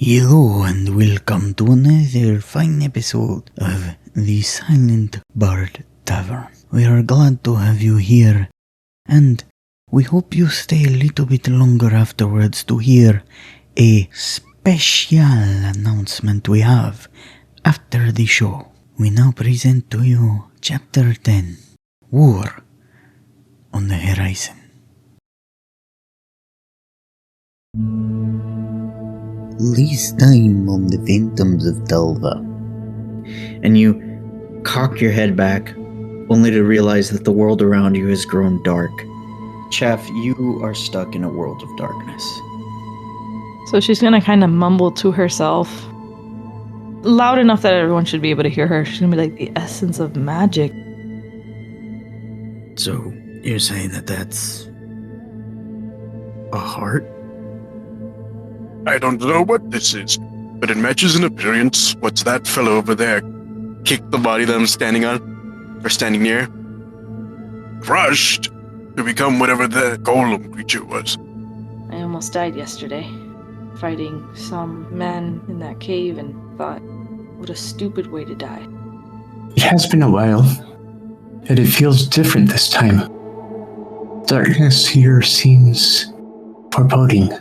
Hello and welcome to another fine episode of the Silent Bard Tavern. We are glad to have you here, and we hope you stay a little bit longer afterwards to hear a special announcement we have after the show. We now present to you Chapter 10, War on the Horizon. Least time on the Phantoms of Delva. And you cock your head back, only to realize that the world around you has grown dark. Chaff, you are stuck in a world of darkness. So she's gonna kind of mumble to herself, loud enough that everyone should be able to hear her. She's gonna be like, the essence of magic. So, you're saying that that's a heart? I don't know what this is, but it matches in appearance what's that fellow over there. Kick the body that I'm standing on, or standing near. Crushed to become whatever the golem creature was. I almost died yesterday, fighting some man in that cave, and thought, what a stupid way to die. It has been a while, yet it feels different this time. Darkness here seems foreboding.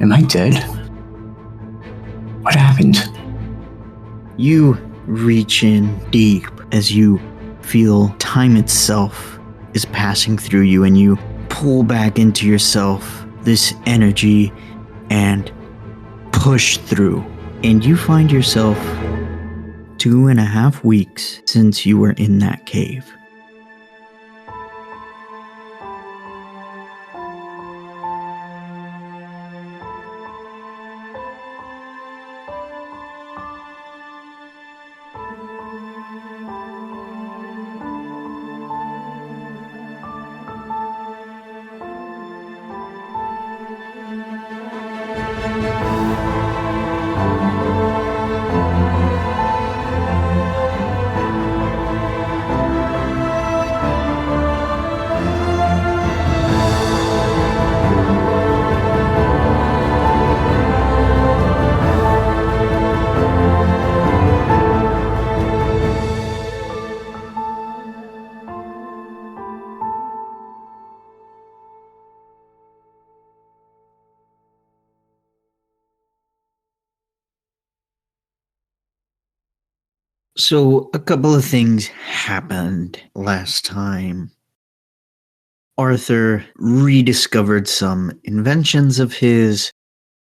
Am I dead? What happened? You reach in deep as you feel time itself is passing through you, and you pull back into yourself this energy and push through. And you find yourself 2.5 weeks since you were in that cave. So, a couple of things happened last time. Arthur rediscovered some inventions of his,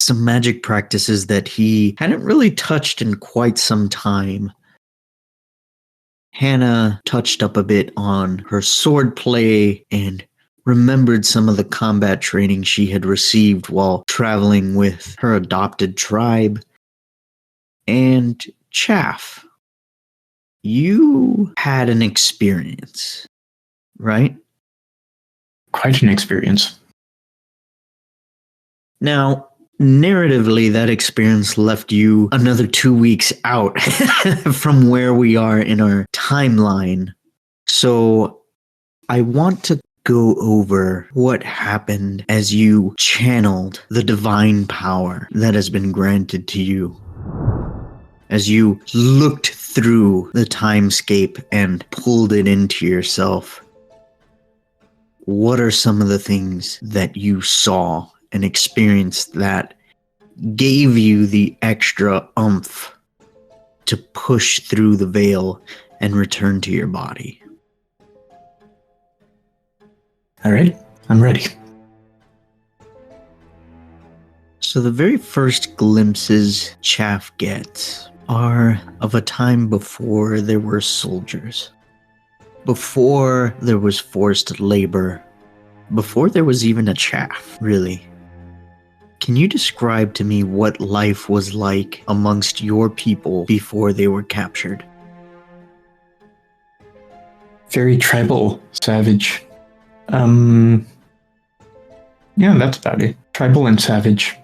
some magic practices that he hadn't really touched in quite some time. Hannah touched up a bit on her sword play and remembered some of the combat training she had received while traveling with her adopted tribe. And Chaff, you had an experience, right? Quite an experience. Now, narratively, that experience left you another 2 weeks out from where we are in our timeline. So I want to go over what happened as you channeled the divine power that has been granted to you. As you looked through the timescape and pulled it into yourself, what are some of the things that you saw and experienced that gave you the extra oomph to push through the veil and return to your body? All right, I'm ready. So the very first glimpses Chaff gets are of a time before there were soldiers, before there was forced labor, before there was even a Chaff, really. Can you describe to me what life was like amongst your people before they were captured? Very tribal, savage. Yeah, that's about it. Tribal and savage.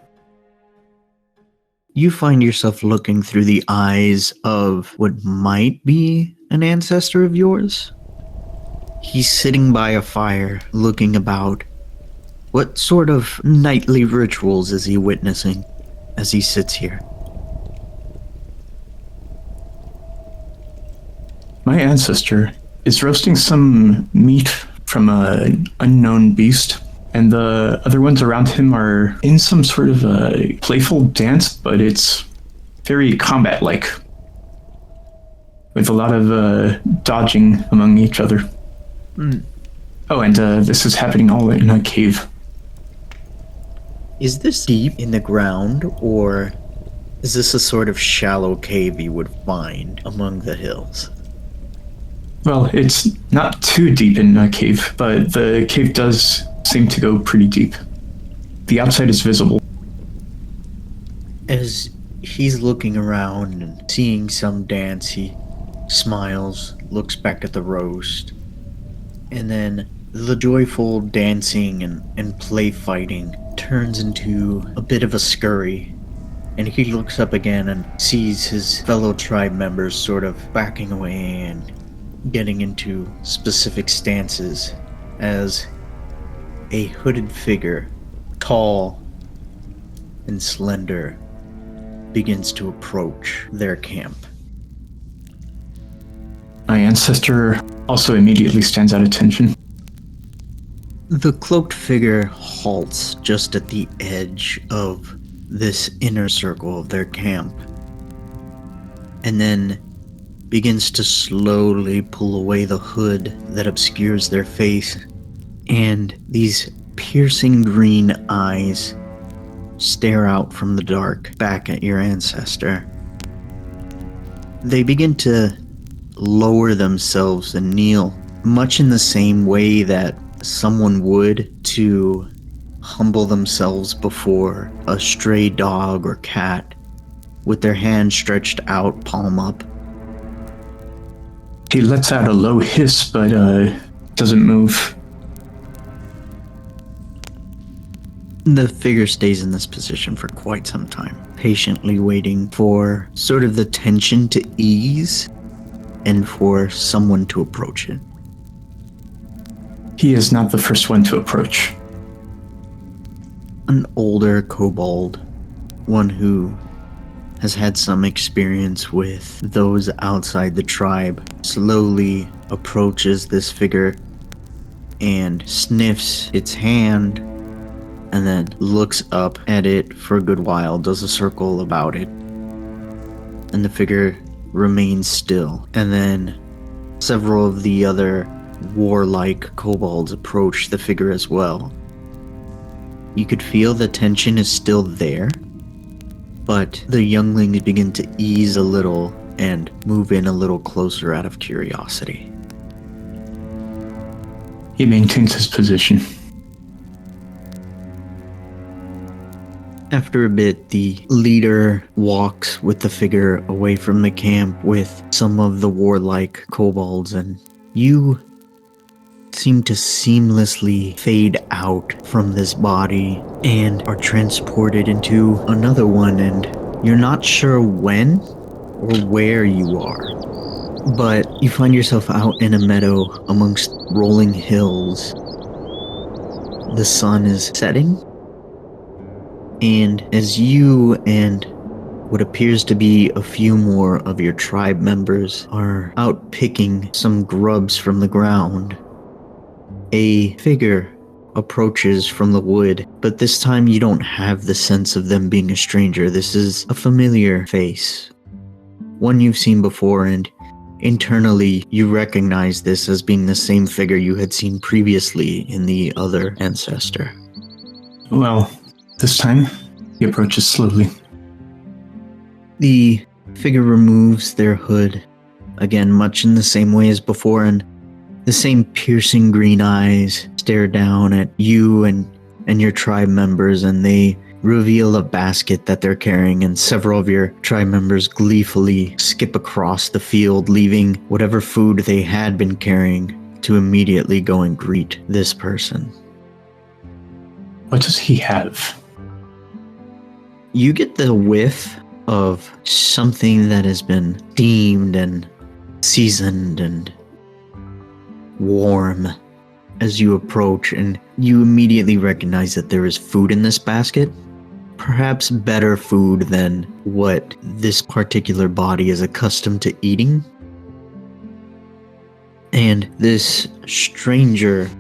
You find yourself looking through the eyes of what might be an ancestor of yours. He's sitting by a fire, looking about. What sort of nightly rituals is he witnessing? as he sits here. My ancestor is roasting some meat from an unknown beast, and the other ones around him are in some sort of a playful dance, but it's very combat-like, with a lot of dodging among each other. Oh, and this is happening all in a cave. Is this deep in the ground, or is this a sort of shallow cave you would find among the hills? Well, it's not too deep in a cave, but the cave does seem to go pretty deep. The outside is visible. As he's looking around and seeing some dance, he smiles, looks back at the roast, and then the joyful dancing and play fighting turns into a bit of a scurry, and he looks up again and sees his fellow tribe members sort of backing away and getting into specific stances as a hooded figure, tall and slender, begins to approach their camp. My ancestor also immediately stands at attention. The cloaked figure halts just at the edge of this inner circle of their camp, and then begins to slowly pull away the hood that obscures their face, and these piercing green eyes stare out from the dark back at your ancestor. They begin to lower themselves and kneel, much in the same way that someone would to humble themselves before a stray dog or cat, with their hand stretched out, palm up. He lets out a low hiss, but doesn't move. The figure stays in this position for quite some time, patiently waiting for sort of the tension to ease and for someone to approach it. He is not the first one to approach. An older kobold, one who has had some experience with those outside the tribe, slowly approaches this figure and sniffs its hand, and then looks up at it for a good while, does a circle about it, and the figure remains still. And then several of the other warlike kobolds approach the figure as well. You could feel the tension is still there, but the younglings begin to ease a little and move in a little closer out of curiosity. He maintains his position. After a bit, the leader walks with the figure away from the camp with some of the warlike kobolds, and you seem to seamlessly fade out from this body and are transported into another one, and you're not sure when or where you are, but you find yourself out in a meadow amongst rolling hills. The sun is setting, and as you and what appears to be a few more of your tribe members are out picking some grubs from the ground, a figure approaches from the wood, but this time you don't have the sense of them being a stranger. This is a familiar face, one you've seen before, and internally you recognize this as being the same figure you had seen previously in the other ancestor. Well, this time he approaches slowly. The figure removes their hood, again much in the same way as before, and the same piercing green eyes stare down at you and your tribe members, and they reveal a basket that they're carrying, and several of your tribe members gleefully skip across the field, leaving whatever food they had been carrying to immediately go and greet this person. What does he have? You get the whiff of something that has been steamed and seasoned and warm as you approach, and you immediately recognize that there is food in this basket, perhaps better food than what this particular body is accustomed to eating. And this stranger,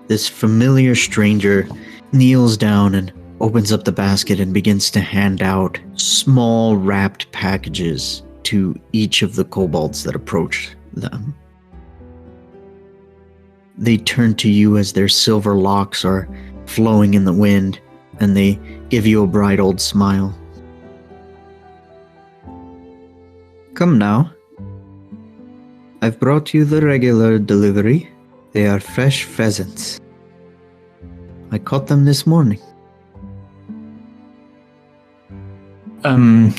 this familiar stranger, kneels down and opens up the basket and begins to hand out small wrapped packages to each of the kobolds that approach them. They turn to you as their silver locks are flowing in the wind, and they give you a bright old smile. Come now. I've brought you the regular delivery. They are fresh pheasants. I caught them this morning.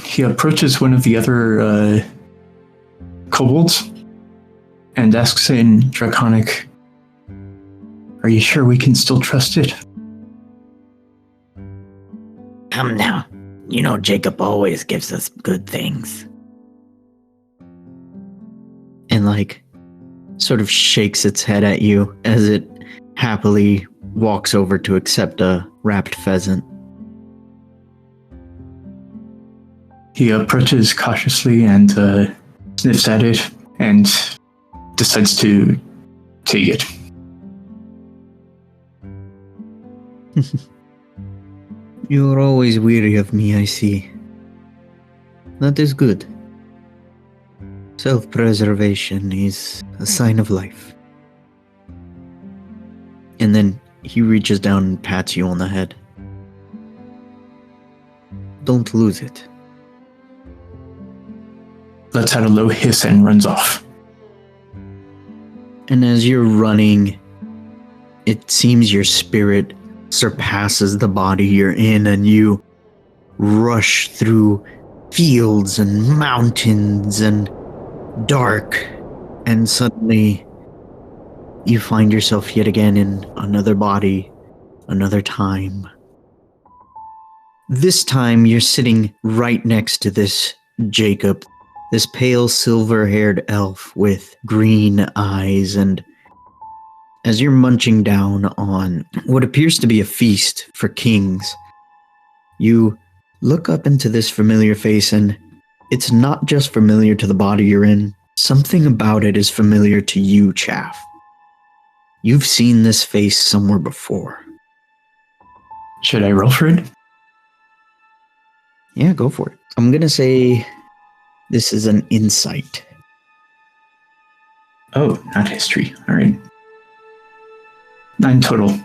He approaches one of the other kobolds and asks in Draconic, "Are you sure we can still trust it?" Come now. You know Jacob always gives us good things. And sort of shakes its head at you as it happily walks over to accept a wrapped pheasant. He approaches cautiously and sniffs at it and decides to take it. You're always weary of me, I see. That is good. Self-preservation is a sign of life. And then he reaches down and pats you on the head. Don't lose it. Lets out a low hiss and runs off. And as you're running, it seems your spirit surpasses the body you're in, and you rush through fields and mountains and dark, and suddenly you find yourself yet again in another body, another time. This time you're sitting right next to this Jacob, this pale silver-haired elf with green eyes, and as you're munching down on what appears to be a feast for kings, you look up into this familiar face, and it's not just familiar to the body you're in. Something about it is familiar to you, Chaff. You've seen this face somewhere before. Should I roll for it? Yeah, go for it. I'm gonna say this is an insight. Oh, not history. All right. 9 total.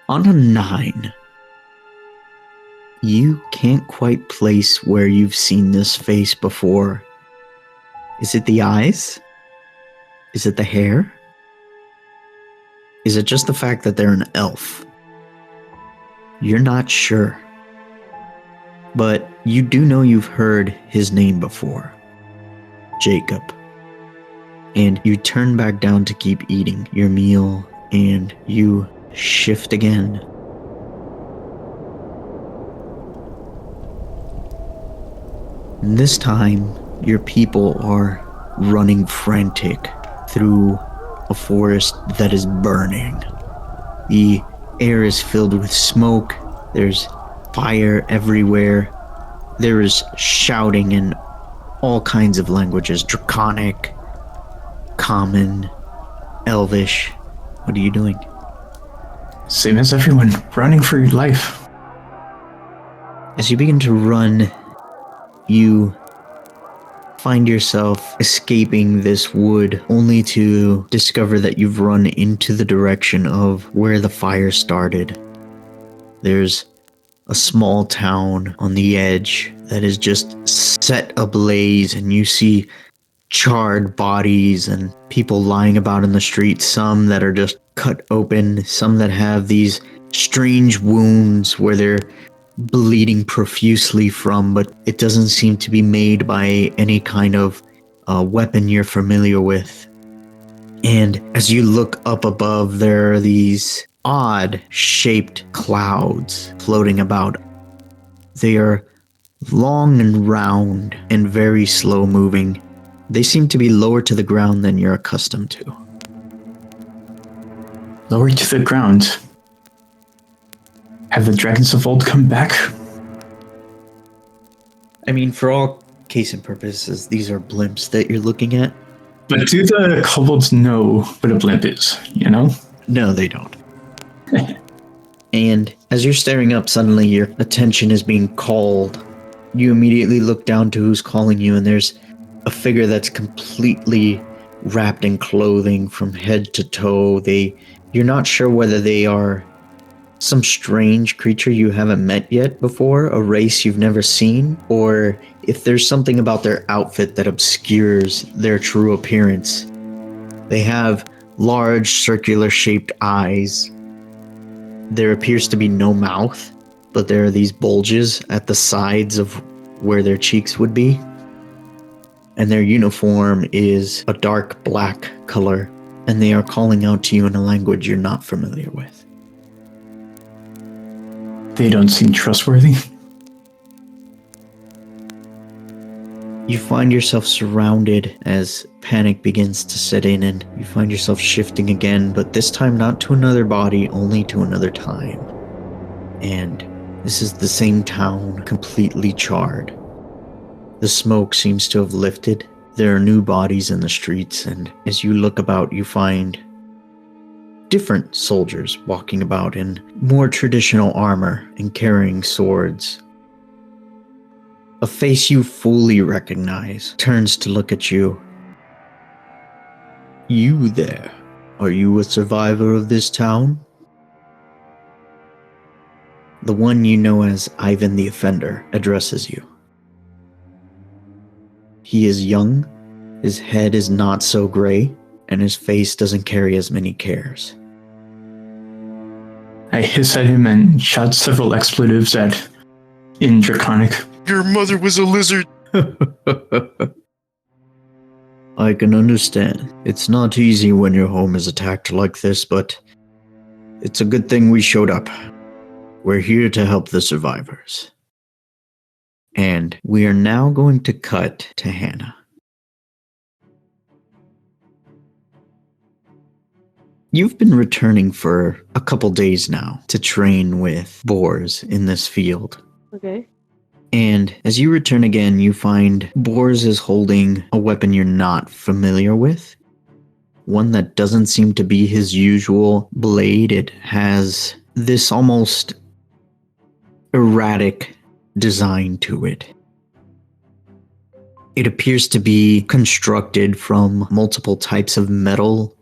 On a 9, you can't quite place where you've seen this face before. Is it the eyes? Is it the hair? Is it just the fact that they're an elf? You're not sure. But you do know you've heard his name before. Jacob. And you turn back down to keep eating your meal, and you shift again. And this time, your people are running frantic through a forest that is burning. The air is filled with smoke. There's fire everywhere. There is shouting in all kinds of languages. Draconic, Common, Elvish. What are you doing? Same as everyone, running for your life. As you begin to run, you find yourself escaping this wood, only to discover that you've run into the direction of where the fire started. There's a small town on the edge that is just set ablaze, and you see charred bodies and people lying about in the streets, some that are just cut open, some that have these strange wounds where they're bleeding profusely from, but it doesn't seem to be made by any kind of weapon you're familiar with. And as you look up above, there are these odd shaped clouds floating about. They are long and round and very slow moving. They seem to be lower to the ground than you're accustomed to. Lower to the ground. Have the dragons of old come back? I mean, for all case and purposes, these are blimps that you're looking at. But do the kobolds know what a blimp is, you know? No, they don't. And as you're staring up, suddenly your attention is being called. You immediately look down to who's calling you, and there's a figure that's completely wrapped in clothing from head to toe. You're not sure whether they are some strange creature you haven't met yet before, a race you've never seen, or if there's something about their outfit that obscures their true appearance. They have large circular-shaped eyes. There appears to be no mouth, but there are these bulges at the sides of where their cheeks would be. And their uniform is a dark black color, and they are calling out to you in a language you're not familiar with. They don't seem trustworthy. You find yourself surrounded as panic begins to set in, and you find yourself shifting again, but this time not to another body, only to another time. And this is the same town, completely charred. The smoke seems to have lifted. There are new bodies in the streets, and as you look about, you find different soldiers walking about in more traditional armor and carrying swords. A face you fully recognize turns to look at you. You there, are you a survivor of this town? The one you know as Ivan the Offender addresses you. He is young, his head is not so gray, and his face doesn't carry as many cares. I hiss at him and shout several expletives in Draconic. Your mother was a lizard. I can understand. It's not easy when your home is attacked like this, but it's a good thing we showed up. We're here to help the survivors. And we are now going to cut to Hannah. You've been returning for a couple days now to train with boars in this field. Okay. And as you return again, you find Boars is holding a weapon you're not familiar with. One that doesn't seem to be his usual blade. It has this almost erratic design to it. It appears to be constructed from multiple types of metal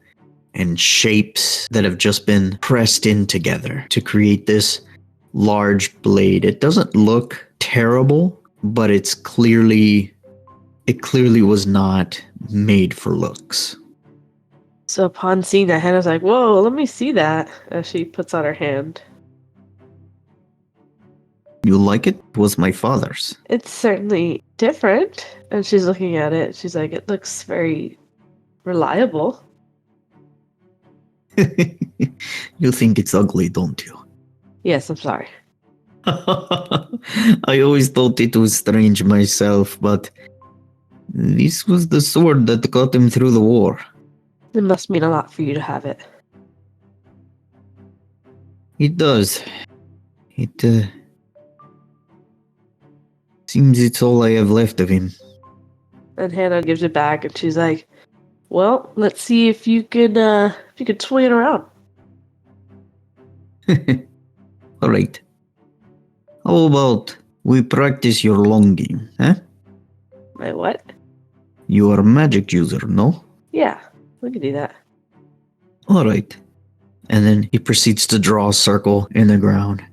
and shapes that have just been pressed in together to create this large blade. It doesn't look terrible, but it clearly was not made for looks. So upon seeing that, Hannah's like, whoa, let me see that, as she puts out her hand. You like it? It was my father's. It's certainly different. And she's looking at it. She's like, it looks very reliable. You think it's ugly, don't you? Yes, I'm sorry. I always thought it was strange myself, but this was the sword that got him through the war. It must mean a lot for you to have it. It does. It seems it's all I have left of him. And Hannah gives it back, and she's like, well, let's see if you could swing it around. All right. How about we practice your long game, huh? My what? You are a magic user, no? Yeah, we can do that. All right. And then he proceeds to draw a circle in the ground.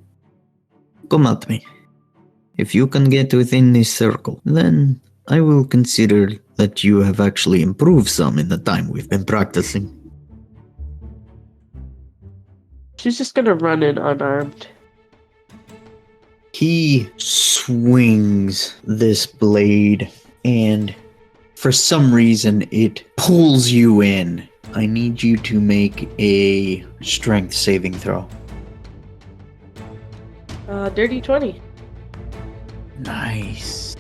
Come at me. If you can get within this circle, then I will consider that you have actually improved some in the time we've been practicing. She's just gonna run in unarmed. He swings this blade, and for some reason it pulls you in. I need you to make a strength saving throw. Dirty 20. Nice.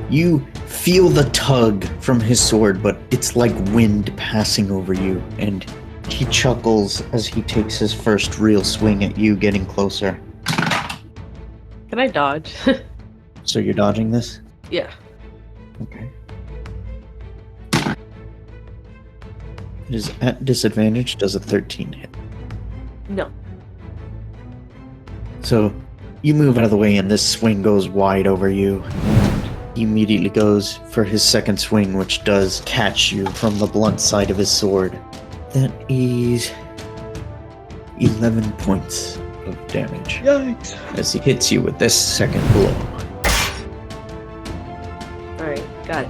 You feel the tug from his sword, but it's like wind passing over you, and He chuckles as he takes his first real swing at you, getting closer. Can I dodge? So you're dodging this? Yeah. Okay. It is at disadvantage. Does a 13 hit? No. So you move out of the way and this swing goes wide over you. He immediately goes for his second swing, which does catch you from the blunt side of his sword. That is 11 points of damage. Yikes. As he hits you with this second blow. Alright, got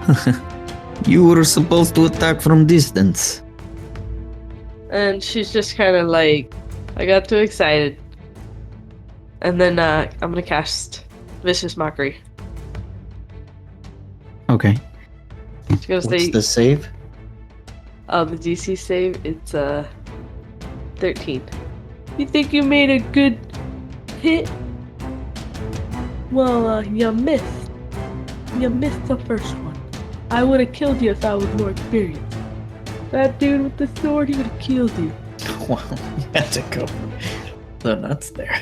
it. You were supposed to attack from distance. And she's just kind of like, I got too excited. And then I'm gonna cast Vicious Mockery. Okay. She's gonna What's say, the save? the DC save, it's 13. You think you made a good hit? Well, you missed. You missed the first one. I would have killed you if I was more experienced. That dude with the sword, he would have killed you. Wow, you had to go the nuts there.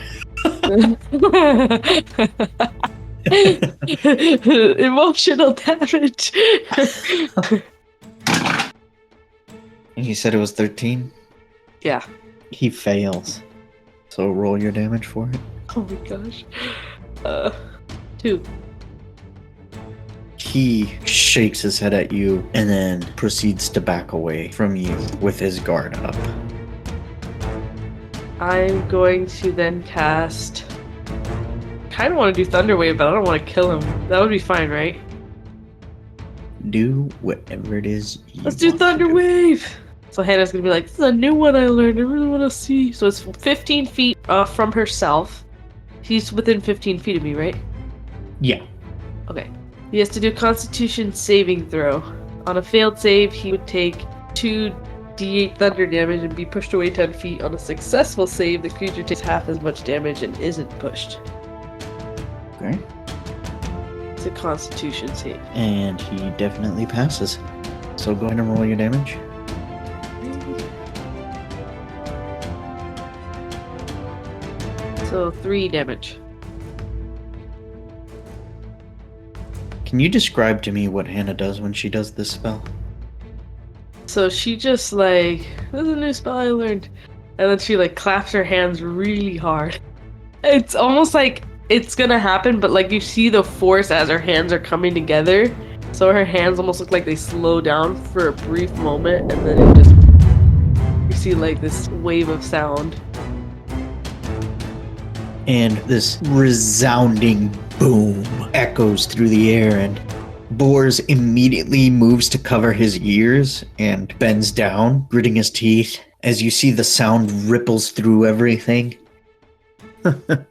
Emotional damage. And you said it was 13? Yeah. He fails. So roll your damage for it. Oh my gosh. 2. He shakes his head at you and then proceeds to back away from you with his guard up. I'm going to then cast. Kind of want to do Thunder Wave, but I don't want to kill him. That would be fine, right? Do whatever it is you Let's do want to Thunder do. Wave! So Hannah's gonna be like, this is a new one I learned. I really want to see. So it's 15 feet from herself. He's within 15 feet of me, right? Yeah. Okay. He has to do a Constitution saving throw. On a failed save, he would take 2d8 thunder damage and be pushed away 10 feet. On a successful save, the creature takes half as much damage and isn't pushed. Okay. It's a Constitution save. And he definitely passes. So go ahead and roll your damage. So 3 damage. Can you describe to me what Hannah does when she does this spell? So she just like, this is a new spell I learned. And then she like claps her hands really hard. It's almost like it's gonna happen, but like you see the force as her hands are coming together. So her hands almost look like they slow down for a brief moment, and then it just, you see like this wave of sound. And this resounding boom echoes through the air, and Boars immediately moves to cover his ears and bends down, gritting his teeth, as you see the sound ripples through everything. That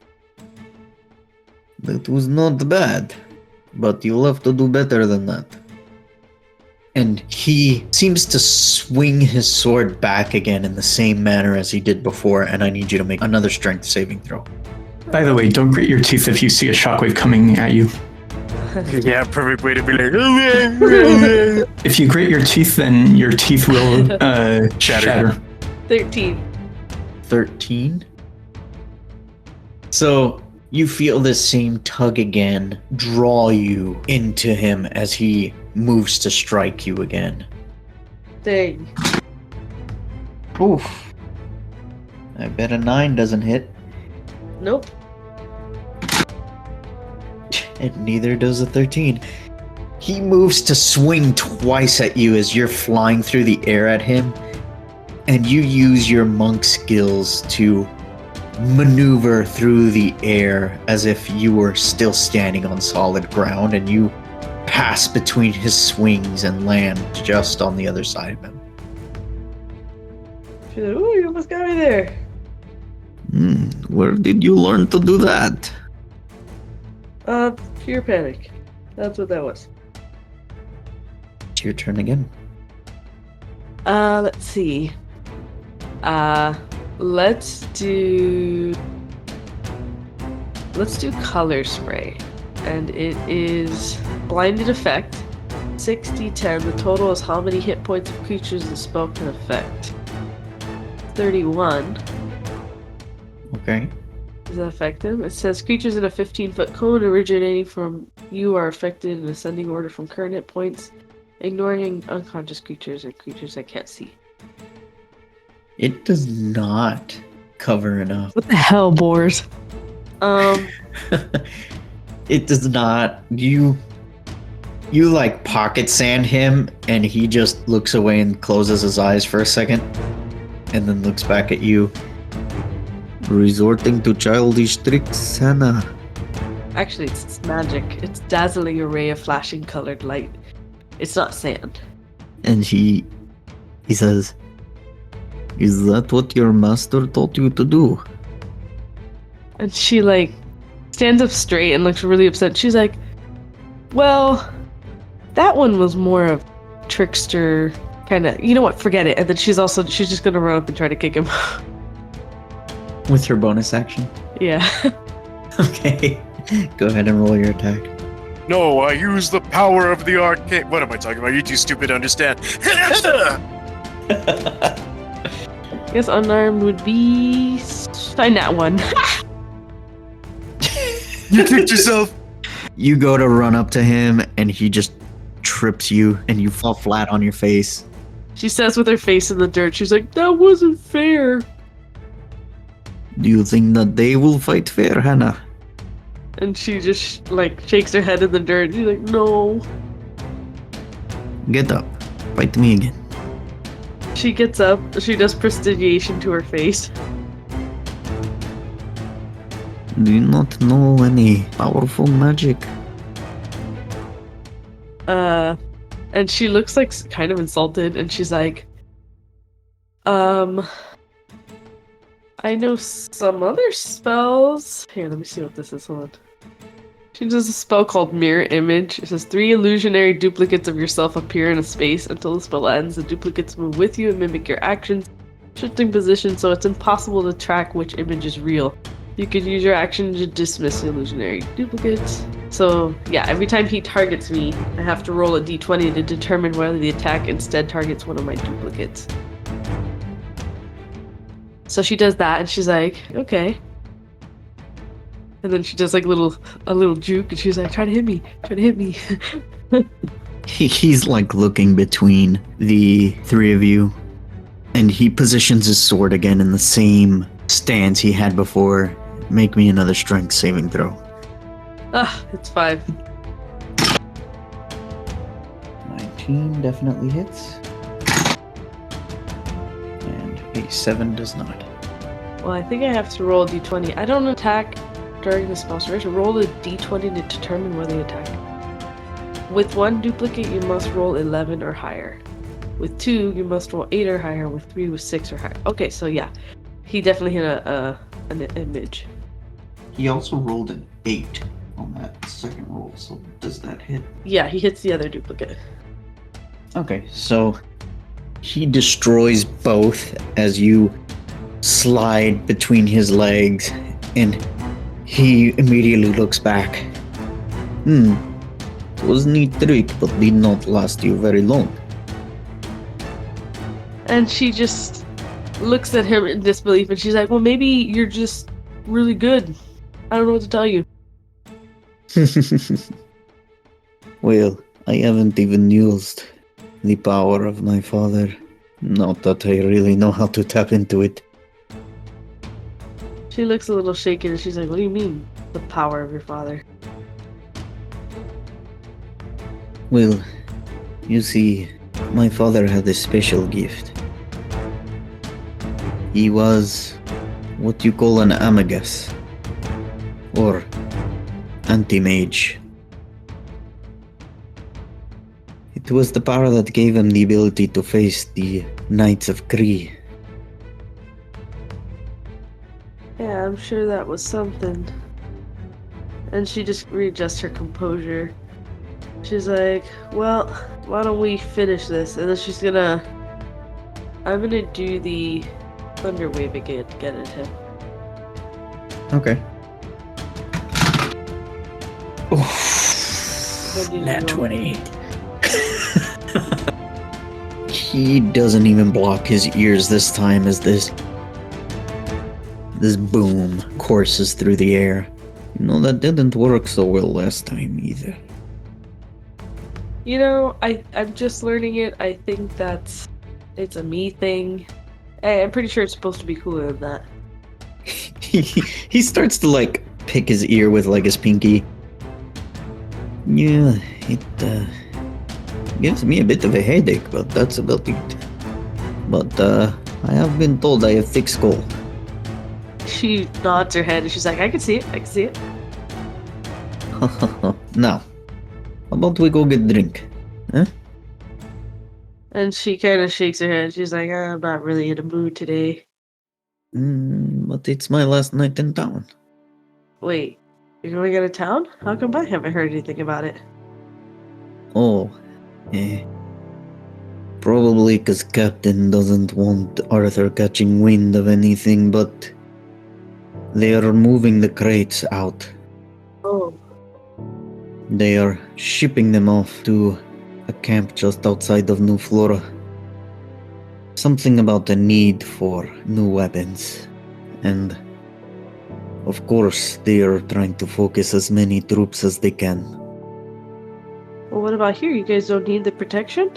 was not bad, but you'll have to do better than that. And he seems to swing his sword back again in the same manner as he did before, and I need you to make another strength saving throw. By the way, don't grit your teeth if you see a shockwave coming at you. Yeah, perfect way to be like. If you grit your teeth, then your teeth will shatter. 13. 13. So you feel this same tug again draw you into him as he moves to strike you again. Dang. Oof. I bet a 9 doesn't hit. Nope. And neither does a 13. He moves to swing twice at you as you're flying through the air at him, and you use your monk skills to maneuver through the air as if you were still standing on solid ground, and you pass between his swings and land just on the other side of him. She's like, ooh, you almost got me there. Where did you learn to do that? Pure panic. That's what that was. It's your turn again. Let's see. Let's do color spray. And it is blinded effect. 60-10. The total is how many hit points of creatures the spell can affect. 31. Okay. Does that affect them? It says creatures in a 15-foot cone originating from you are affected in ascending order from current hit points, ignoring unconscious creatures or creatures I can't see. It does not cover enough. What the hell, Boars? It does not. You like pocket sand him, and he just looks away and closes his eyes for a second, and then looks back at you. Resorting to childish tricks, Hannah. Actually, it's magic. It's dazzling array of flashing colored light. It's not sand. And he says, "Is that what your master taught you to do?" And she like stands up straight and looks really upset. She's like, well, that one was more of trickster kind of, you know what, forget it. And then she's just gonna run up and try to kick him. With her bonus action. Yeah. Okay. Go ahead and roll your attack. No, I use the power of the arcane. What am I talking about? You're too stupid to understand. I guess unarmed would be find that one. You kicked yourself. You go to run up to him, and he just trips you, and you fall flat on your face. She says with her face in the dirt, she's like, that wasn't fair. Do you think that they will fight fair, Hannah? And she just like shakes her head in the dirt. She's like, no. Get up. Fight me again. She gets up. She does prestidigitation to her face. Do you not know any powerful magic? And she looks like kind of insulted, and she's like, I know some other spells. Here, let me see what this is. Hold on. She does a spell called Mirror Image. It says 3 illusionary duplicates of yourself appear in a space. Until the spell ends, the duplicates move with you and mimic your actions, shifting position so it's impossible to track which image is real. You can use your action to dismiss the illusionary duplicates. So, yeah, every time he targets me, I have to roll a d20 to determine whether the attack instead targets one of my duplicates. So she does that, and she's like, okay. And then she does like a little juke, and she's like, try to hit me. He's like looking between the three of you, and he positions his sword again in the same stance he had before. Make me another strength saving throw. It's 5. 19 definitely hits. And a 7 does not. Well, I think I have to roll a d20. I don't attack during the spell, so I have to roll a d20 to determine whether you attack. With 1 duplicate, you must roll 11 or higher. With 2, you must roll 8 or higher. With 3, with 6 or higher. Okay, so yeah. He definitely hit an image. He also rolled an 8 on that second roll, so does that hit? Yeah, he hits the other duplicate. Okay, so he destroys both as you slide between his legs, and he immediately looks back. It was a neat trick, but did not last you very long. And she just looks at him in disbelief, and she's like, well, maybe you're just really good. I don't know what to tell you. Well, I haven't even used the power of my father. Not that I really know how to tap into it. She looks a little shaken, and she's like, what do you mean, the power of your father? Well, you see, my father had a special gift. He was what you call an Amagus, or anti-mage. It was the power that gave him the ability to face the Knights of Kree. Yeah, I'm sure that was something. And she just readjusts her composure. She's like, well, why don't we finish this? And then I'm gonna do the Thunder Wave again to get at him. Okay. What did you Nat roll? 20. He doesn't even block his ears this time as this boom courses through the air. You know, that didn't work so well last time either. You know, I'm just learning it. I think it's a me thing. I'm pretty sure it's supposed to be cooler than that. He starts to like pick his ear with like his pinky. Yeah, it gives me a bit of a headache, but that's about it. But I have been told I have thick skull. She nods her head and she's like, I can see it. I can see it. Now, how about we go get drink? Huh? And she kind of shakes her head. She's like, I'm not really in a mood today. But it's my last night in town. Wait, you're going out of town? How come I haven't heard anything about it? Oh, probably because Captain doesn't want Arthur catching wind of anything, but they are moving the crates out. Oh, They are shipping them off to a camp just outside of New Flora. Something about the need for new weapons. And, of course, they are trying to focus as many troops as they can. well, what about here? You guys don't need the protection?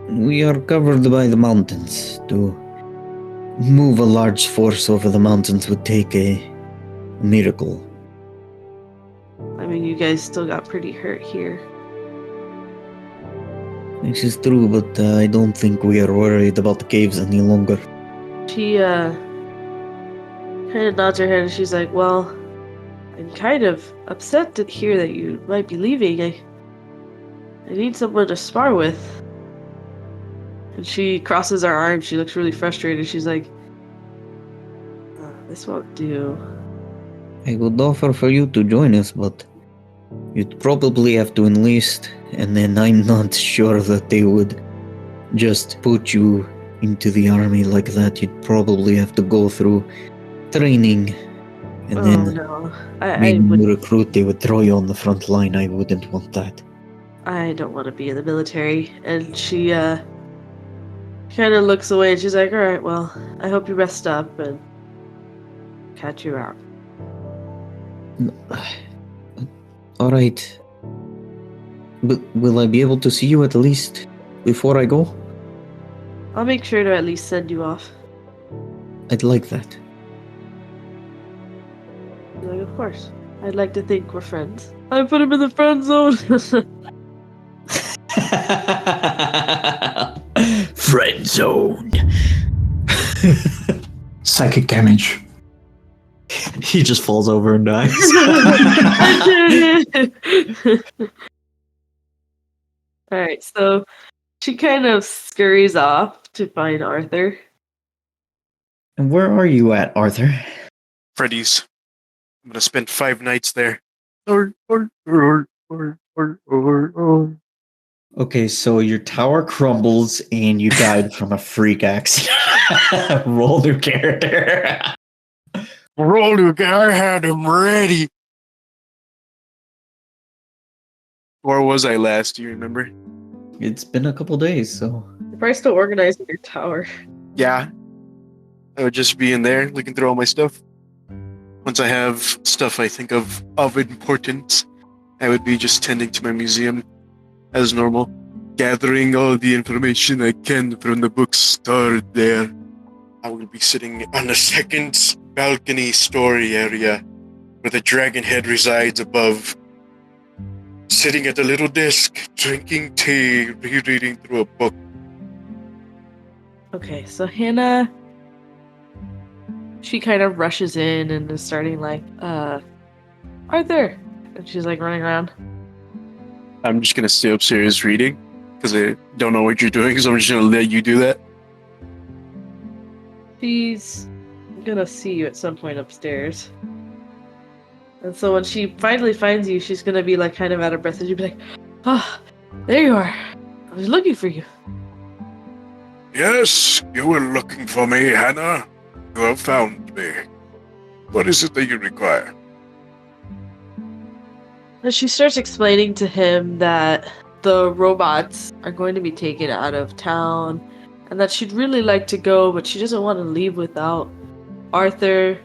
We are covered by the mountains. To move a large force over the mountains would take a miracle. I mean, you guys still got pretty hurt here. This is true, but I don't think we are worried about the caves any longer. She, kind of nods her head and she's like, well, I'm kind of upset to hear that you might be leaving. I need someone to spar with. And she crosses her arms. She looks really frustrated. She's like, this won't do. I would offer for you to join us, but you'd probably have to enlist, and then I'm not sure that they would just put you into the army like that. You'd probably have to go through training, and then No. I being would. a recruit, they would throw you on the front line. I wouldn't want that. I don't want to be in the military. And she, kind of looks away and she's like, alright, well, I hope you rest up and catch you out. All right. But will I be able to see you at least before I go? I'll make sure to at least send you off. I'd like that. She's like, of course. I'd like to think we're friends. I put him in the friend zone. Friend zone. Psychic damage. He just falls over and dies. Alright, so she kind of scurries off to find Arthur. And where are you at, Arthur? Freddy's. I'm gonna spend 5 nights there. Okay, so your tower crumbles and you died from a freak accident. Roll new character. Roll, I had him ready. Where was I last? Do you remember? It's been a couple days, so You're probably still organizing your tower. Yeah. I would just be in there looking through all my stuff. Once I have stuff I think of importance, I would be just tending to my museum as normal, gathering all the information I can from the books stored there. I will be sitting on the second balcony story area where the dragon head resides above, sitting at a little desk, drinking tea, rereading through a book. Okay, so Hannah, she kind of rushes in and is starting like, Arthur! And she's like running around. I'm just gonna stay upstairs reading because I don't know what you're doing, so I'm just gonna let you do that. She's gonna see you at some point upstairs. And so when she finally finds you, she's gonna be like kind of out of breath and she'll be like, oh, there you are. I was looking for you. Yes, you were looking for me, Hannah. You have found me. What is it that you require? And she starts explaining to him that the robots are going to be taken out of town, and that she'd really like to go, but she doesn't want to leave without Arthur.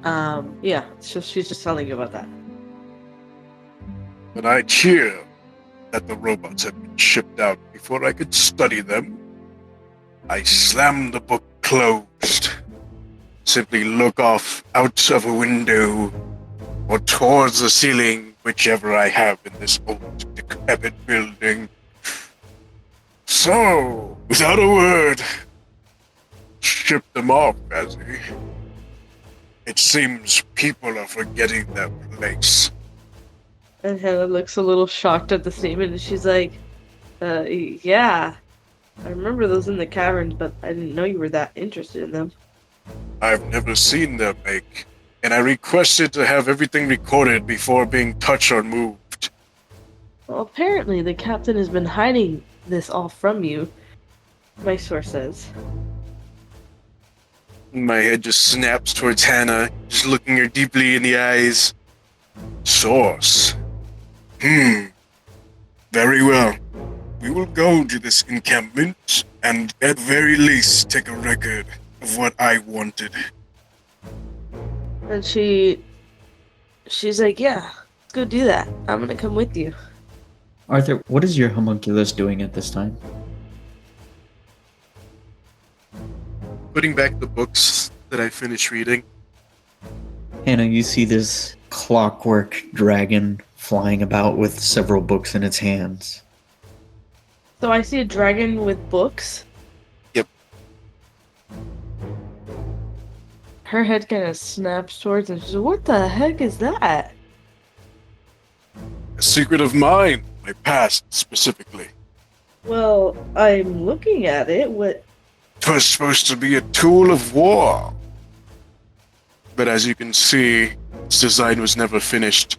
Yeah, so she's just telling you about that. But I cheer that the robots have been shipped out before I could study them. I slam the book closed. Simply look off out of a window or towards the ceiling, whichever I have in this old decrepit building. So, without a word, ship them off, Azzy. It seems people are forgetting their place. And Hannah looks a little shocked at the statement, and she's like, yeah. I remember those in the cavern, but I didn't know you were that interested in them. I've never seen their make, and I requested to have everything recorded before being touched or moved. Well, apparently the captain has been hiding this all from you, my source says. My head just snaps towards Hannah, just looking her deeply in the eyes. Source. Very well. We will go to this encampment and at very least take a record of what I wanted. And she's like, yeah, let's go do that. I'm gonna come with you. Arthur, what is your homunculus doing at this time? Putting back the books that I finished reading. Hannah, you see this clockwork dragon flying about with several books in its hands. So I see a dragon with books. Yep. Her head kind of snaps towards him. She's like, what the heck is that? A secret of mine, my past specifically. Well, I'm looking at it. What? It was supposed to be a tool of war. But as you can see, its design was never finished.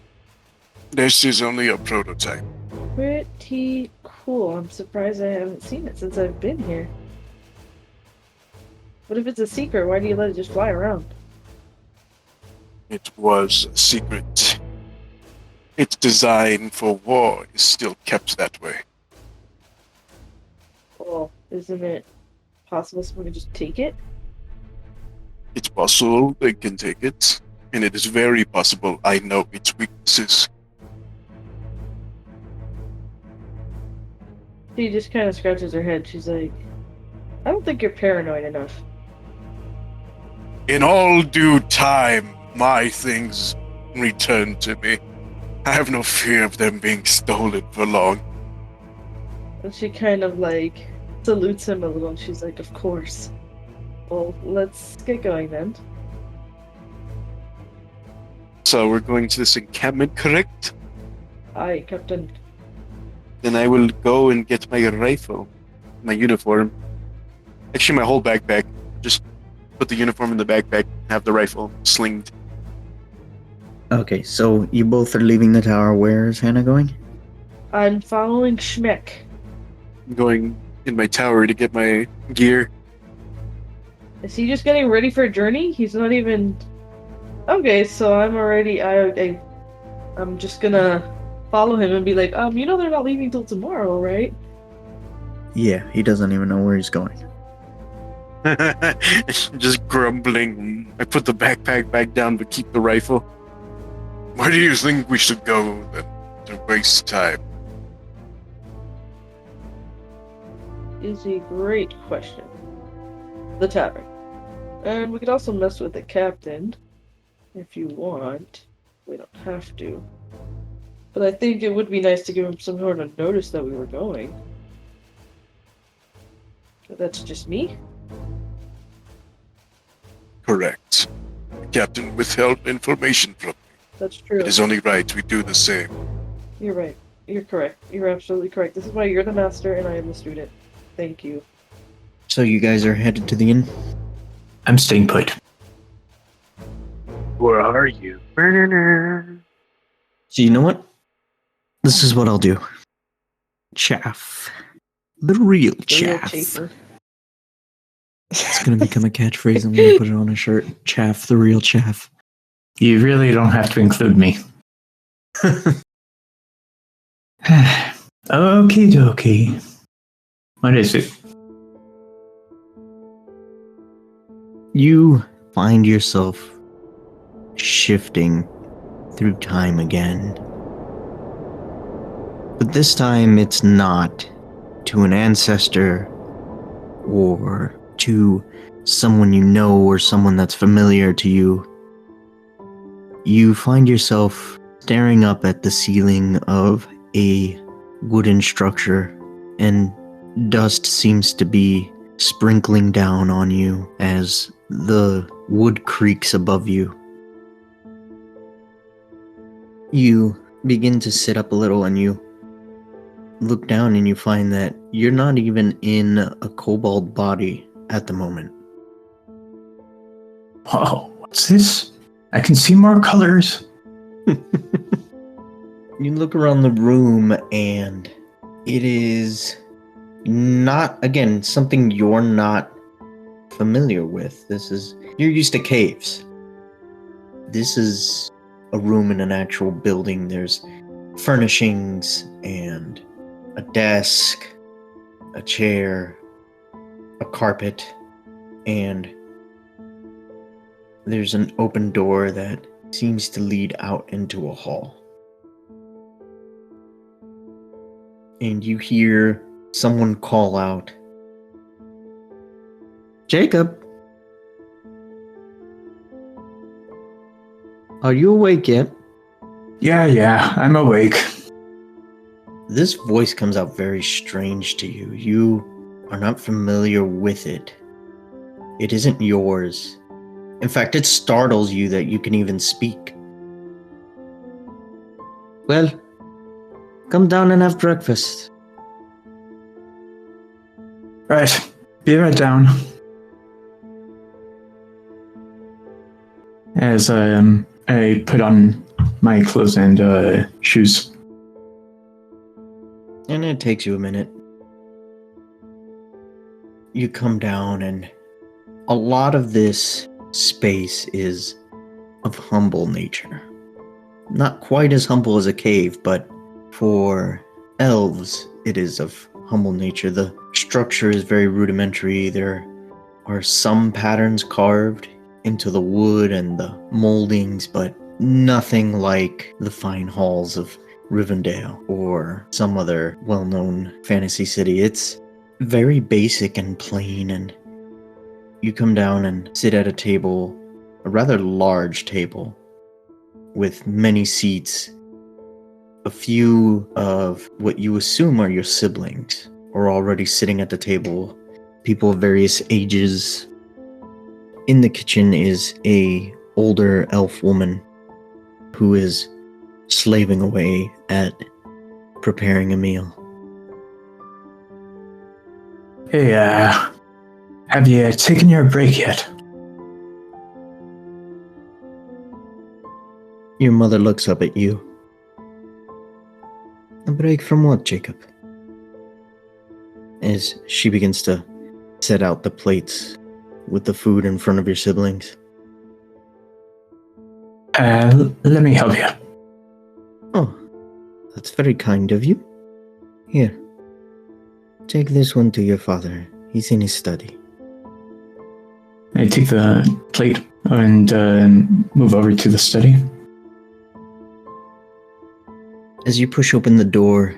This is only a prototype. Pretty cool. I'm surprised I haven't seen it since I've been here. What if it's a secret? Why do you let it just fly around? It was a secret. Its design for war is still kept that way. Well, isn't it possible someone can just take it? It's possible they can take it, and it is very possible I know its weaknesses. She just kind of scratches her head. She's like, I don't think you're paranoid enough. In all due time, my things return to me. I have no fear of them being stolen for long. And she kind of like salutes him a little, and she's like, of course. Well, let's get going then. So we're going to this encampment, correct? Aye, Captain. Then I will go and get my rifle, my uniform. Actually, my whole backpack. Just put the uniform in the backpack, have the rifle slinged. Okay, so you both are leaving the tower. Where is Hannah going? I'm following Schmeck. I'm going in my tower to get my gear. Is he just getting ready for a journey? He's not even... Okay, so I'm already... I'm just gonna follow him and be like, you know they're not leaving till tomorrow, right? Yeah, he doesn't even know where he's going. Just grumbling. I put the backpack back down but keep the rifle. Where do you think we should go then, to waste time? Is a great question. The tavern. And we could also mess with the captain, if you want. We don't have to. But I think it would be nice to give him some sort of notice that we were going. But that's just me? Correct. The captain withheld information from me. That's true. It is only right we do the same. You're right. You're correct. You're absolutely correct. This is why you're the master and I am the student. Thank you. So you guys are headed to the inn? I'm staying put. Where are you? So you know what? This is what I'll do. Chaff. The real chaff. Chafer. It's gonna become a catchphrase. I'm gonna put it on a shirt. Chaff, the real chaff. You really don't have to include me. Okie dokie. What is it? You find yourself shifting through time again. But this time it's not to an ancestor or to someone you know or someone that's familiar to you. You find yourself staring up at the ceiling of a wooden structure, and dust seems to be sprinkling down on you as the wood creaks above you. You begin to sit up a little and you look down and you find that you're not even in a kobold body at the moment. Whoa, what's this? I can see more colors. You look around the room and it is not, again, something you're not familiar with. You're used to caves. This is a room in an actual building. There's furnishings and a desk, a chair, a carpet, and there's an open door that seems to lead out into a hall. And you hear someone call out, "Jacob, are you awake yet?" Yeah, I'm awake. This voice comes out very strange to you. You are not familiar with it. It isn't yours. In fact, it startles you that you can even speak. "Well, come down and have breakfast." Right, be right down. As I put on my clothes and shoes. And it takes you a minute. You come down, and a lot of this space is of humble nature. Not quite as humble as a cave, but for elves, it is of humble nature. The structure is very rudimentary. There are some patterns carved into the wood and the moldings, but nothing like the fine halls of Rivendell or some other well-known fantasy city. It's very basic and plain, and you come down and sit at a table, a rather large table, with many seats. A few of what you assume are your siblings are already sitting at the table, people of various ages. In the kitchen is a older elf woman who is slaving away at preparing a meal. Hey, have you taken your break yet? Your mother looks up at you. "A break from what, Jacob?" As she begins to set out the plates with the food in front of your siblings. Let me help you. "Oh, that's very kind of you. Here, take this one to your father. He's in his study." I take the plate and move over to the study. As you push open the door,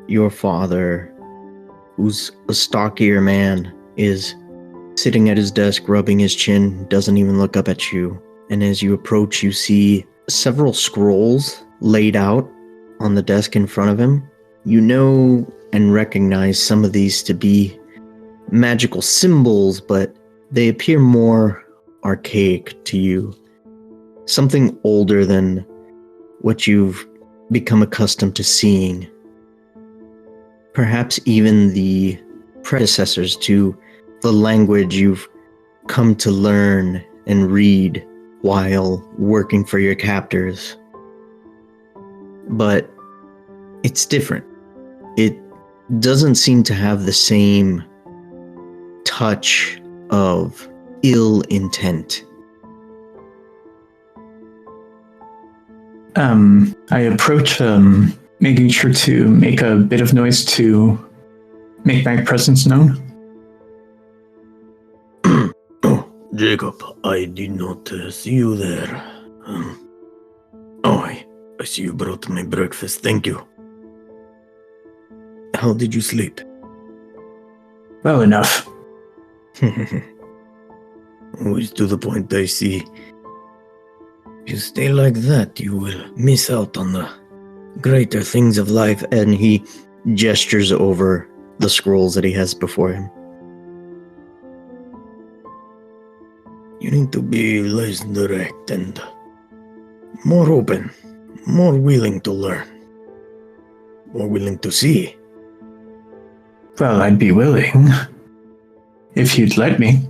your father, who's a stockier man, is sitting at his desk rubbing his chin, doesn't even look up at you. And as you approach, you see several scrolls laid out on the desk in front of him. You know and recognize some of these to be magical symbols, but they appear more archaic to you. Something older than what you've become accustomed to seeing. Perhaps even the predecessors to the language you've come to learn and read while working for your captors. But it's different. It doesn't seem to have the same touch of ill intent. I approach making sure to make a bit of noise to make my presence known. Oh, Jacob, I did not see you there. I see you brought my breakfast. Thank you. How did you sleep? Well enough. Always to the point, I see. If you stay like that, you will miss out on the greater things of life. And he gestures over the scrolls that he has before him. You need to be less direct and more open, more willing to learn, more willing to see. Well, I'd be willing. If you'd let me.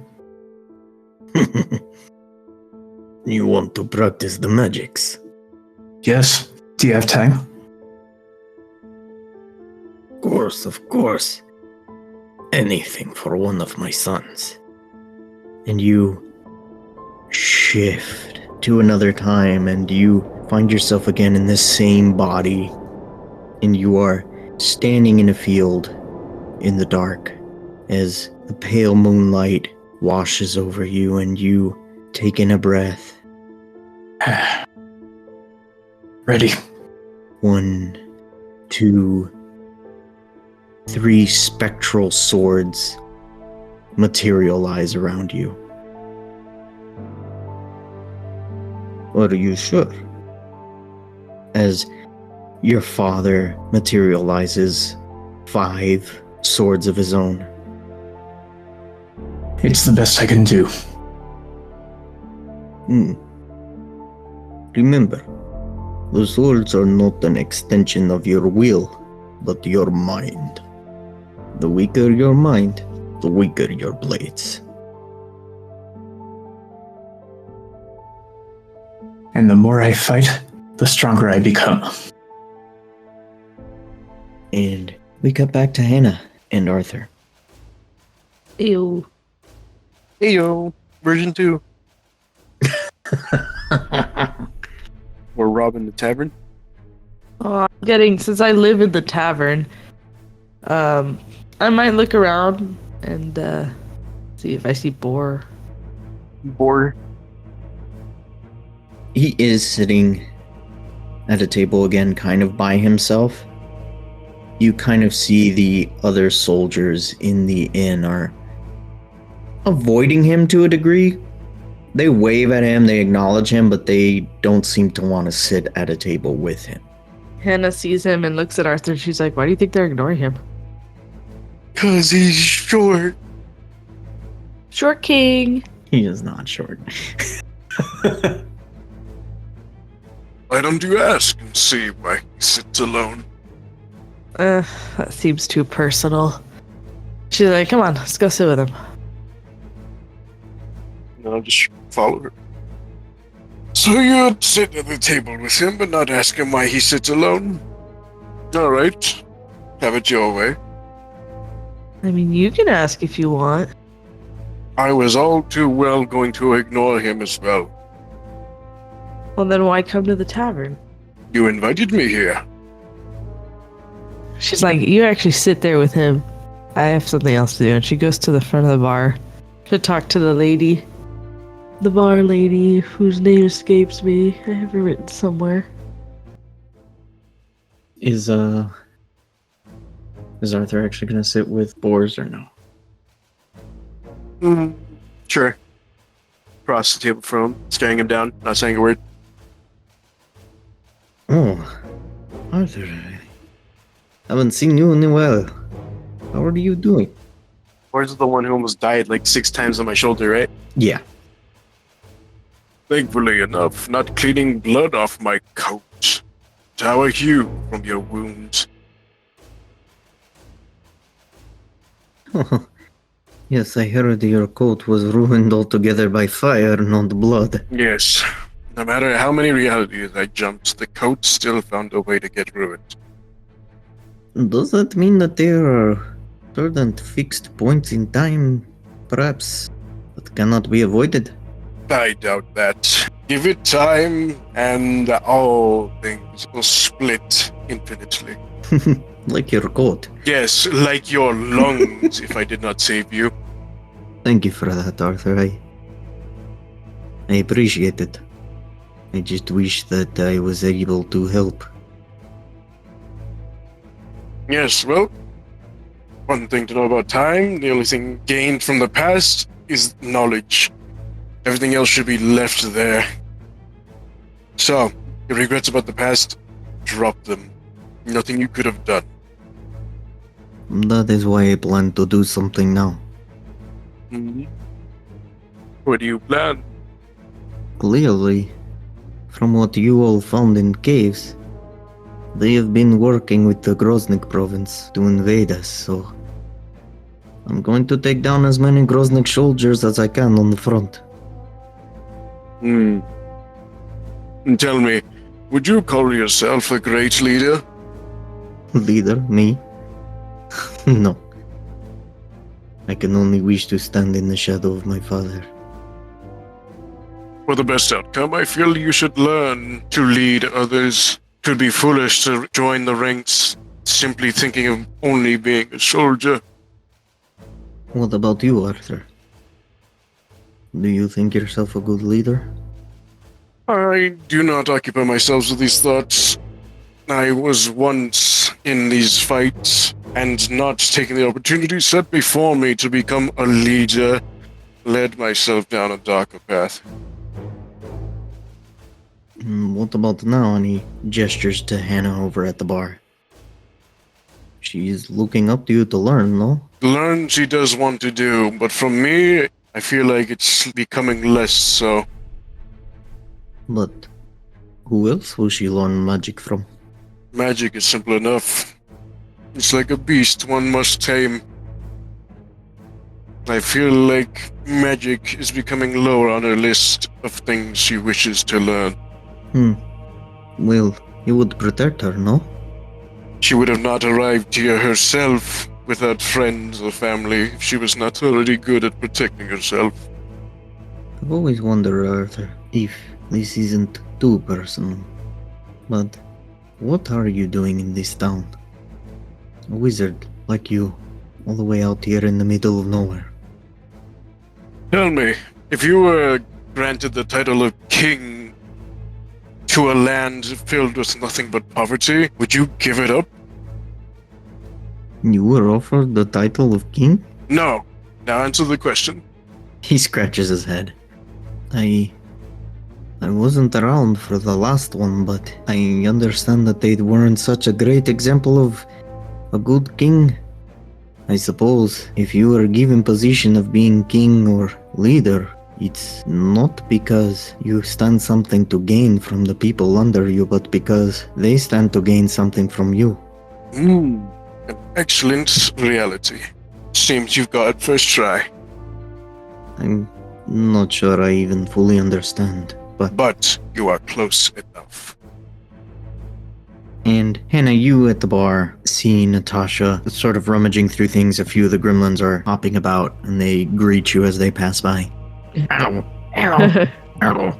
You want to practice the magics? Yes. Do you have time? Of course. Anything for one of my sons. And you shift to another time, and you find yourself again in this same body, and you are standing in a field in the dark as the pale moonlight washes over you, and you take in a breath. Ready. 1, 2, 3 spectral swords materialize around you. Are you sure? As your father materializes 5 swords of his own. It's the best I can do. Remember, the swords are not an extension of your will, but your mind. The weaker your mind, the weaker your blades. And the more I fight, the stronger I become. And we cut back to Hannah and Arthur. Ew. Hey yo, version 2. We're robbing the tavern. Oh, since I live in the tavern, I might look around and see if I see Boar. Boar. He is sitting at a table again, kind of by himself. You kind of see the other soldiers in the inn are avoiding him to a degree. They wave at him, they acknowledge him, but they don't seem to want to sit at a table with him. Hannah sees him and looks at Arthur and she's like, why do you think they're ignoring him? 'Cause he's short. Short king. He is not short. Why don't you ask and see why he sits alone? That seems too personal. She's like, come on, let's go sit with him. And I'll just follow her. So you'd sit at the table with him but not ask him why he sits alone? Alright. Have it your way. I mean, you can ask if you want. I was all too well going to ignore him as well. Well, then why come to the tavern? You invited me here. She's like, you actually sit there with him. I have something else to do. And she goes to the front of the bar to talk to the lady. The bar lady, whose name escapes me. I have it written somewhere. Is Arthur actually going to sit with Boars or no? Sure. Across the table from him, staring him down, not saying a word. Oh, Arthur, I haven't seen you in a while. How are you doing? Boar's the one who almost died like 6 times on my shoulder, right? Yeah. Thankfully enough, not cleaning blood off my coat. How are you from your wounds? Yes, I heard your coat was ruined altogether by fire, not blood. Yes. No matter how many realities I jumped, the coat still found a way to get ruined. Does that mean that there are certain fixed points in time, perhaps, that cannot be avoided? I doubt that. Give it time, and all things will split infinitely. Like your coat. Yes, like your lungs, if I did not save you. Thank you for that, Arthur. I appreciate it. I just wish that I was able to help. Yes, well, one thing to know about time, the only thing gained from the past is knowledge. Everything else should be left there. So, your regrets about the past, drop them. Nothing you could have done. That is why I plan to do something now. What do you plan? Clearly, from what you all found in caves, they have been working with the Groznyk province to invade us, so I'm going to take down as many Groznyk soldiers as I can on the front. And tell me, would you call yourself a great leader? Leader? Me? No. I can only wish to stand in the shadow of my father. For the best outcome, I feel you should learn to lead others. It would be foolish to join the ranks simply thinking of only being a soldier. What about you, Arthur? Do you think yourself a good leader? I do not occupy myself with these thoughts. I was once in these fights, and not taking the opportunity set before me to become a leader, led myself down a darker path. What about now? And he gestures to Hannah over at the bar. She's looking up to you to learn, no? Learn she does want to do, but from me, I feel like it's becoming less so. But who else will she learn magic from? Magic is simple enough. It's like a beast one must tame. I feel like magic is becoming lower on her list of things she wishes to learn. Well, you would protect her, no? She would have not arrived here herself without friends or family if she was not already good at protecting herself. I've always wondered, Arthur, if this isn't too personal, but what are you doing in this town? A wizard like you, all the way out here in the middle of nowhere. Tell me, if you were granted the title of king to a land filled with nothing but poverty, would you give it up? You were offered the title of king? No. Now answer the question. He scratches his head. I wasn't around for the last one, but I understand that they weren't such a great example of a good king. I suppose if you are given position of being king or leader, it's not because you stand something to gain from the people under you, but because they stand to gain something from you. An excellent reality. Seems you've got it first try. I'm not sure I even fully understand, But you are close enough. And Hannah, you at the bar, see Natasha sort of rummaging through things. A few of the gremlins are hopping about, and they greet you as they pass by.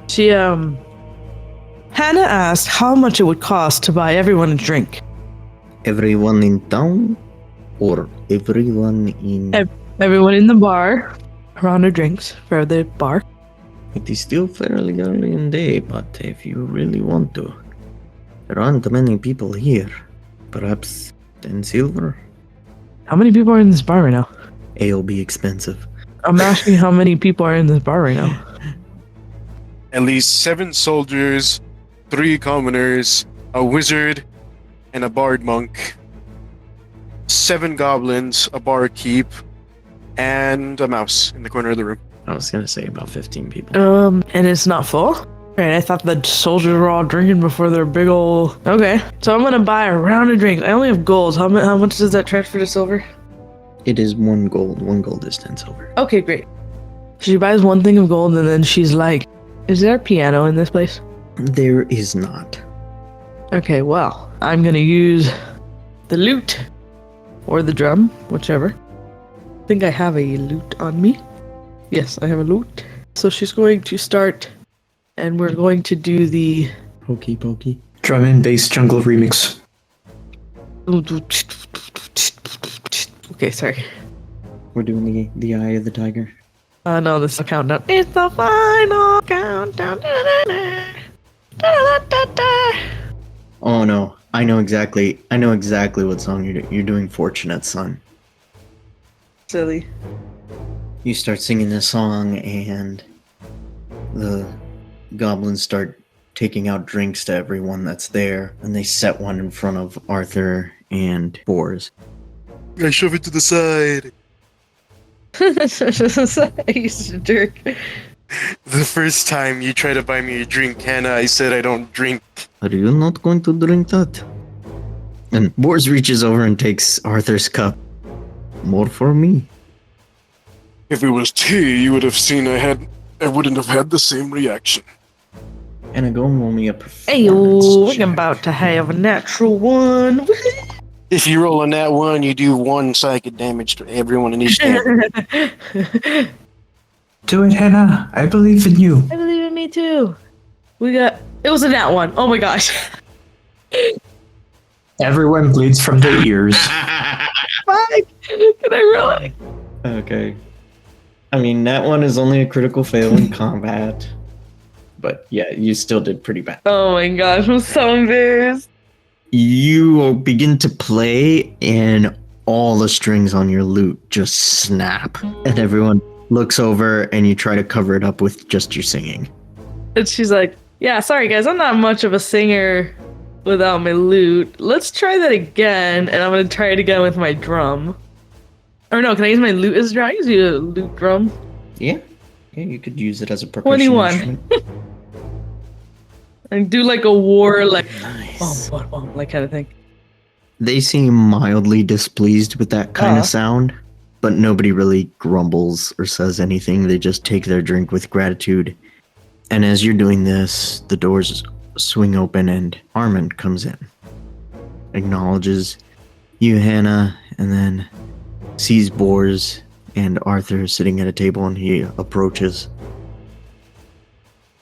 She, Hannah asked how much it would cost to buy everyone a drink. Everyone in town? Or everyone in... Everyone in the bar, around their drinks for the bar. It is still fairly early in the day, but if you really want to, there aren't many people here. Perhaps 10 silver? How many people are in this bar right now? It'll be expensive. I'm asking how many people are in this bar right now. At least 7 soldiers, 3 commoners, a wizard, and a bard monk. 7 goblins, a barkeep, and a mouse in the corner of the room. I was gonna say about 15 people. And it's not full? Right, I thought the soldiers were all drinking before their big ol'... Okay, so I'm gonna buy a round of drinks. I only have gold. How much does that transfer to silver? It is 1 gold. 1 gold is 10 silver. Okay, great. She buys 1 thing of gold and then she's like, is there a piano in this place? There is not. Okay, well, I'm gonna use the lute or the drum, whichever. I think I have a lute on me. Yes, I have a lute. So she's going to start and we're going to do the. Pokey pokey. Drum and bass jungle remix. Okay, sorry. We're doing the eye of the tiger. No, this is the countdown. It's the final countdown. Oh no, I know exactly what song you're doing. Fortunate Son. Silly. You start singing this song, and the goblins start taking out drinks to everyone that's there, and they set one in front of Arthur and Boars. I shove it to the side. He's a jerk. The first time you try to buy me a drink, Hannah, I said I don't drink. Are you not going to drink that? And Boars reaches over and takes Arthur's cup. More for me. If it was tea, you would have seen I wouldn't have had the same reaction. And I go and roll me a performance Hey, we're check. about to have a natural one. If you roll on that one, you do 1 psychic damage to everyone in each game. Do it, Hannah. I believe in you. I believe in me too. It was a nat one. Oh my gosh. Everyone bleeds from their ears. Fuck. Can I really? Okay. I mean, that one is only a critical fail in combat. But yeah, you still did pretty bad. Oh my gosh, I'm so embarrassed. You begin to play, and all the strings on your lute just snap. And everyone looks over, and you try to cover it up with just your singing. And she's like, yeah, sorry guys, I'm not much of a singer without my lute. Let's try that again, and I'm gonna try it again with my drum. Or no, can I use my lute as a drum? I use a lute drum. Yeah. Yeah, you could use it as a percussion 21. instrument. And do like a war, like, Nice. bum, bum, bum, like kind of thing. They seem mildly displeased with that kind of sound, but nobody really grumbles or says anything. They just take their drink with gratitude. And as you're doing this, the doors swing open and Armin comes in, acknowledges you, Hannah, and then sees Boars and Arthur sitting at a table, and he approaches.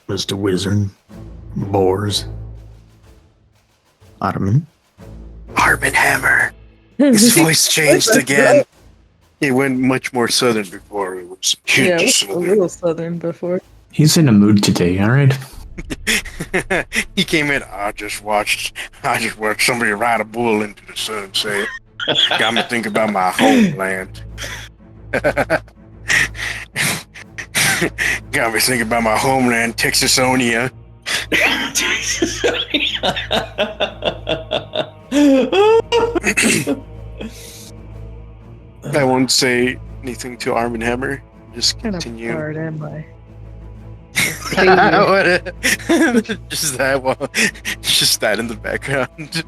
Mr. Wizard, Boars, Armin. Armin Hammer. His voice changed again. It went much more southern before. It was Yeah, it was a southern. little southern before. He's in a mood today, alright? He came in. I just watched somebody ride a bull into the sunset. Got me thinking about my homeland. Got me thinking about my homeland, Texasonia. I won't say anything to Arm & Hammer. Just Kind of continue. hard, am I? Just that one. Just that in the background.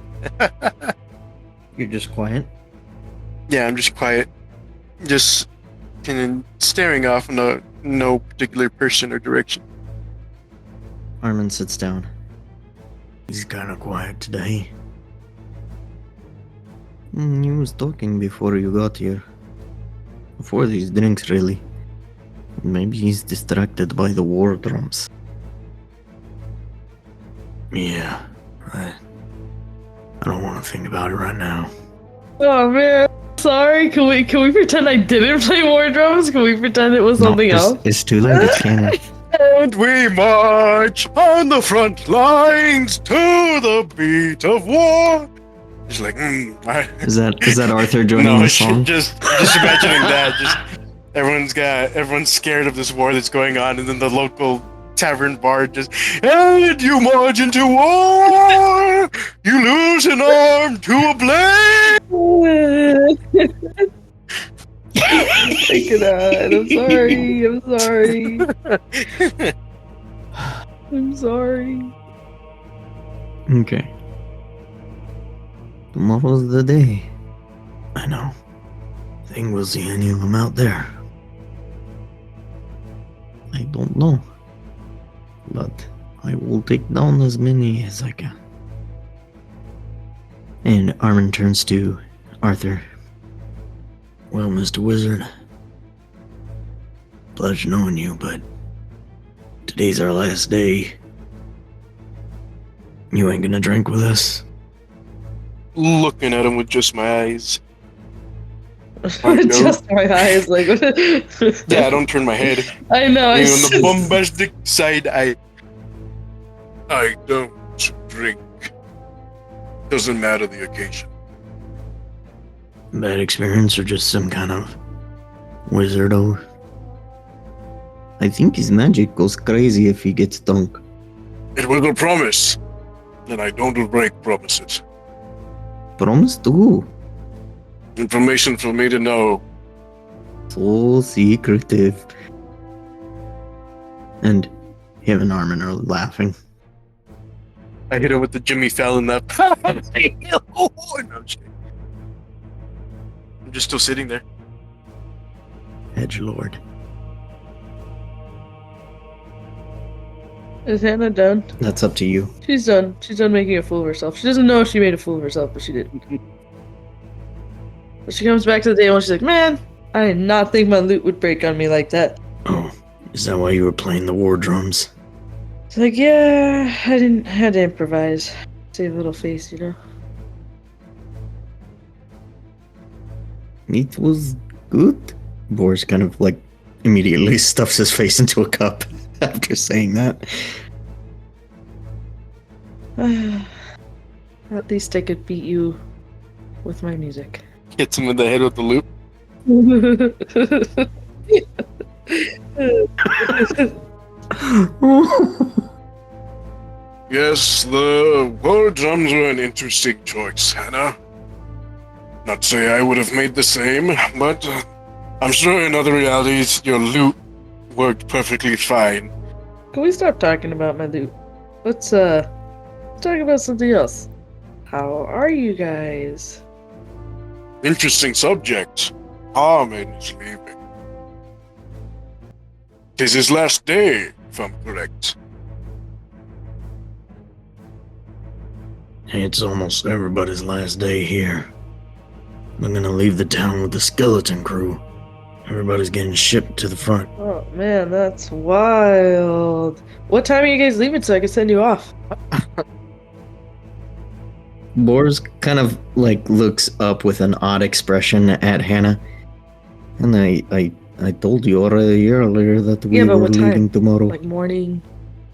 You're just quiet. Yeah, I'm just quiet. Just staring off in no particular person or direction. Armin sits down. He's kind of quiet today. He was talking before you got here. Before these drinks, really. Maybe he's distracted by the war drums. Yeah, I don't want to think about it right now. Oh man, sorry. Can we pretend I didn't play war drums? Can we pretend it was something else? It's too late. It's canon. And we march on the front lines to the beat of war. He's like, Is that Arthur joining no, the song? just imagining that. Just everyone's scared of this war that's going on, and then the local tavern bar just, and you march into war. You lose an arm to a blade. Take it out. I'm sorry. I'm sorry. Okay. Tomorrow's the day. I know. Think we'll see any of them out there. I don't know. But I will take down as many as I can. And Armin turns to Arthur. Well, Mr. Wizard, pleasure knowing you, but to today's our last day. You ain't gonna drink with us? Looking at him with just my eyes. I Just my eyes, like. Yeah, I don't turn my head. I know. On the bombastic side, I don't drink. Doesn't matter the occasion. Bad experience or just some kind of wizardo? I think his magic goes crazy if he gets drunk. It was a promise, and I don't break promises. Promise to who? Information for me to know. So secretive. And him and Armin are laughing. I hit him with the Jimmy Fallon laugh. No, I'm just kidding. I'm just still sitting there. Edgelord. Is Hannah done? That's up to you. She's done. She's done making a fool of herself. She doesn't know she made a fool of herself, but she did. But she comes back to the day when she's like, man, I did not think my loot would break on me like that. Oh, is that why you were playing the war drums? It's like, yeah, I had to improvise. Save a little face, you know? It was good. Boris kind of like immediately stuffs his face into a cup after saying that. At least I could beat you with my music. Hits him in the head with the loop. Yes, the war drums were an interesting choice, Hannah. Not to say I would have made the same, but I'm sure in other realities your loot worked perfectly fine. Can we stop talking about my loot? Let's talk about something else. How are you guys? Interesting subject. Harmon is leaving. 'Tis his last day, if I'm correct. It's almost everybody's last day here. I'm gonna leave the town with the skeleton crew. Everybody's getting shipped to the front. Oh man, that's wild. What time are you guys leaving so I can send you off? Boris kind of like looks up with an odd expression at Hannah. And I told you already earlier that we but were what leaving time? tomorrow. Like morning,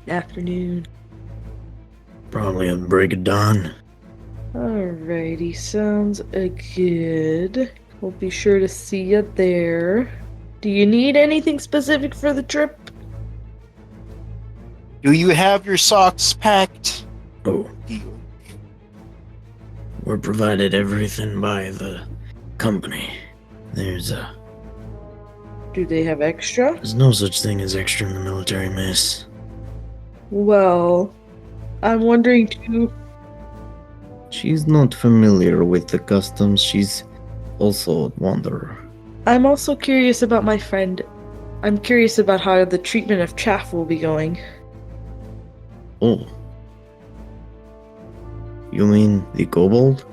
afternoon. Probably at break of dawn. Alrighty, sounds good. We'll be sure to see you there. Do you need anything specific for the trip? Do you have your socks packed? Oh, we're provided everything by the company. There's Do they have extra? no such thing as extra in the military, miss. Well, I'm wondering too. She's not familiar with the customs. She's also a wanderer. I'm also curious about my friend. I'm curious about how the treatment of Chaff will be going. Oh. You mean the kobold?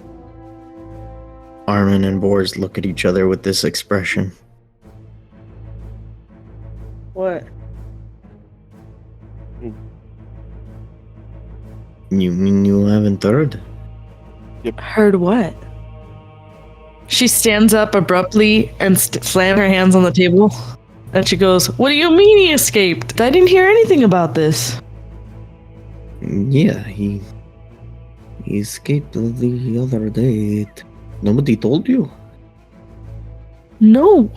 Armin and Boris look at each other with this expression. What? You mean you haven't heard? Heard what? She stands up abruptly and slams her hands on the table. And she goes, "What do you mean he escaped? I didn't hear anything about this." Yeah, he escaped the other day. Nobody told you? No,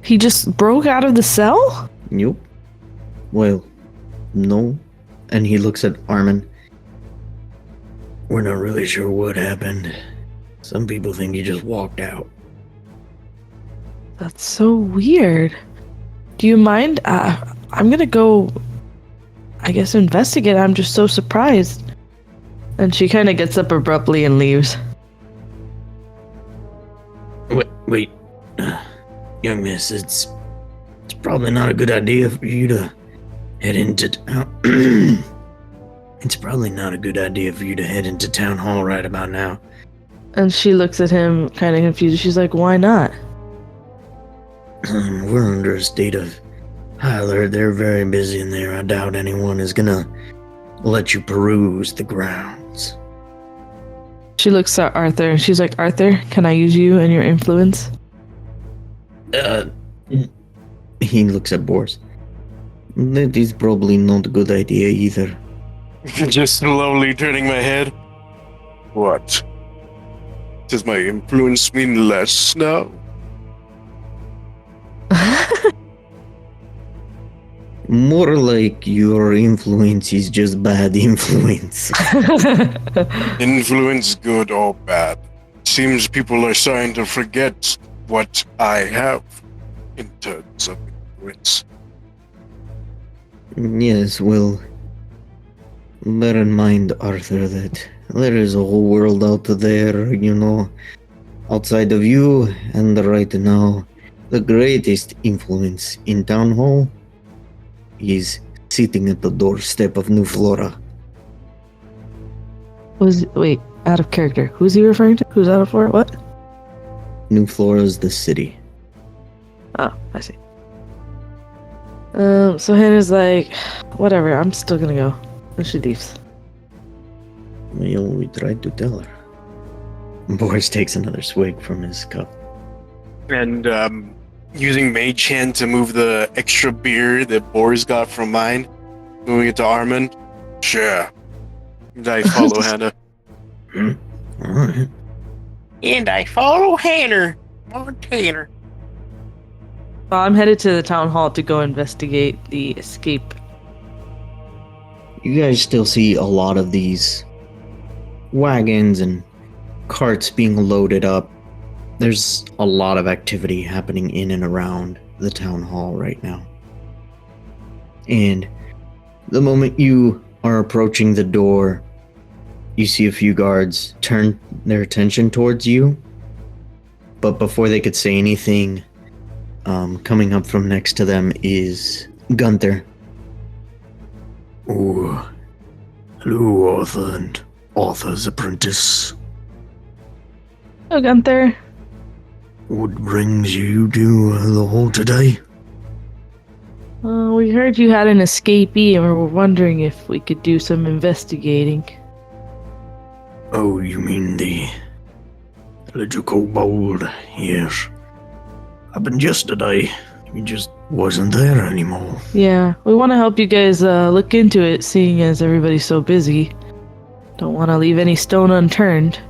he just broke out of the cell? Nope. Well, no. And he looks at Armin. We're not really sure what happened. Some people think he just walked out. That's so weird. Do you mind? I'm gonna go, I guess, investigate. I'm just so surprised. And she kind of gets up abruptly and leaves. Wait. Young miss, it's probably not a good idea for you to head into town. It's probably not a good idea for you to head into town hall right about now. And she looks at him kind of confused. She's like, "Why not?" We're under a state of They're very busy in there. I doubt anyone is gonna let you peruse the grounds. She looks at Arthur and she's like, Arthur, can I use you and your influence? He looks at Boris. That is probably not a good idea either. Just slowly turning my head. What? Does my influence mean less now? More like your influence is just bad influence. Influence, good or bad? Seems people are starting to forget what I have in terms of influence. Yes, well, bear in mind, Arthur, that there is a whole world out there, outside of you, and right now, the greatest influence in Town Hall is sitting at the doorstep of New Flora. Wait, out of character. Who's he referring to? Who's out of Flora? What? New Flora's the city. Oh, I see. So Hannah's like, whatever, I'm still gonna go. And she leaves. Well, we tried to tell her. Boris takes another swig from his cup. And using Mage Hand to move the extra beer that Boris got from mine, moving it to Armin. Sure. And I follow Hannah. Alright. And I follow Hanner. Montana. Well, I'm headed to the town hall to go investigate the escape. You guys still see a lot of these wagons and carts being loaded up. There's a lot of activity happening in and around the town hall right now. And the moment you are approaching the door, you see a few guards turn their attention towards you. But before they could say anything, coming up from next to them is Gunther. Oh, hello, Arthur and Arthur's apprentice. Oh, Gunther. What brings you to the hall today? We heard you had an escapee and we were wondering if we could do some investigating. Oh, you mean the little kobold? Yes. Happened yesterday. He just wasn't there anymore. Yeah, we want to help you guys look into it, seeing as everybody's so busy. Don't want to leave any stone unturned.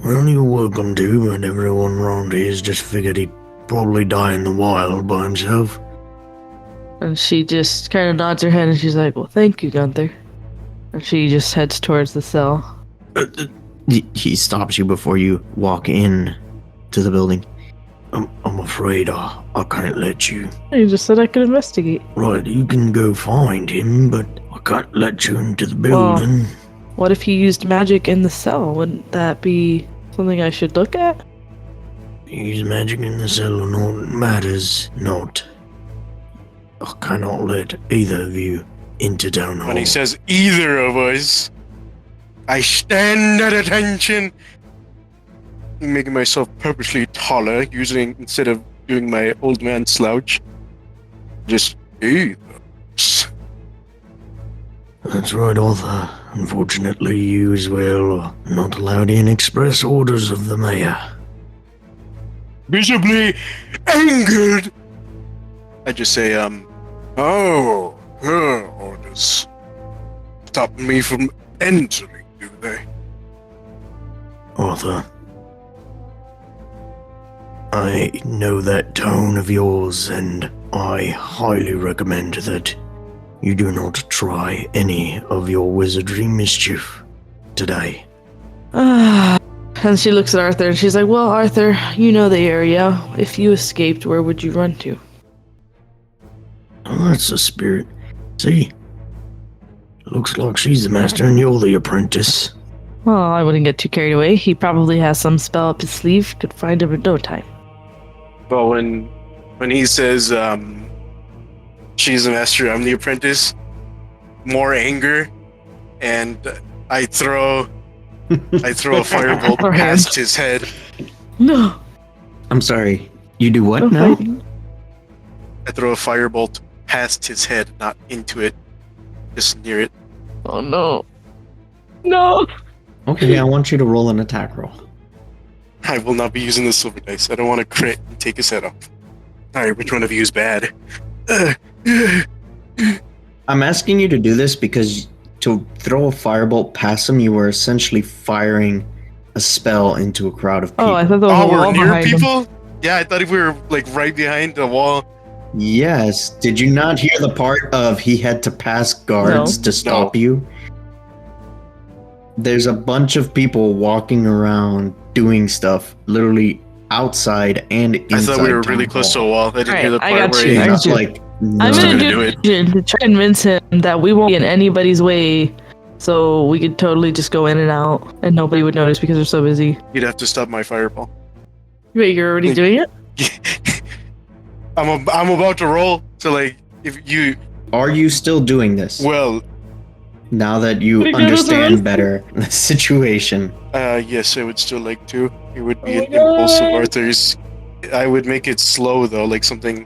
Well, you're welcome to, but everyone around here just figured he'd probably die in the wild by himself. And she just kind of nods her head and she's like, well, thank you, Gunther. And she just heads towards the cell. He stops you before you walk in to the building. I'm afraid I can't let you. You just said I could investigate. Right, you can go find him, but I can't let you into the building. What if he used magic in the cell? Wouldn't that be something I should look at? Use magic in the cell or not matters not. I cannot let either of you into town hall. When he says either of us, I stand at attention. Making myself purposely taller, instead of doing my old man slouch. Just either. That's right, Arthur. Unfortunately, you as well are not allowed in express orders of the mayor. Visibly angered. I just say, oh, her orders stop me from entering, do they? Arthur, I know that tone of yours, and I highly recommend that you do not try any of your wizardry mischief today. And she looks at Arthur and she's like, well, Arthur, you know the area. If you escaped, where would you run to? Oh, that's the spirit. See? Looks like she's the master and you're the apprentice. Well, I wouldn't get too carried away. He probably has some spell up his sleeve. Could find him in no time. But when he says, she's the master, I'm the apprentice, more anger, and I throw a firebolt past his head. No. I'm sorry. You do what No now? fighting. I throw a firebolt past his head, not into it, just near it. Oh no. No. Okay, I want you to roll an attack roll. I will not be using the silver dice. I don't want to crit and take his head off. Alright, which one of you is bad? I'm asking you to do this because to throw a firebolt past him, you were essentially firing a spell into a crowd of people. Oh, I thought there was Oh, a we're wall near behind him. people? Yeah, I thought if we were like right behind the wall. Yes. Did you not hear the part of he had to pass guards to stop you? There's a bunch of people walking around doing stuff, literally outside and inside. I thought we were town really close to hall. a wall. I didn't hear the Alright, I part got where you, he I got Not you. like I'm Still gonna gonna do do a it. vision to try to convince him that we won't be in anybody's way, so we could totally just go in and out, and nobody would notice because they're so busy. You'd have to stop my fireball. Wait, you're already doing it? I'm about to roll, so like if you Are you still doing this? well, Now that you Pretty good with the understand rest. better the situation. yes, I would still like to. It would be Oh an my impulse of God. Arthur's. I would make it slow though, like something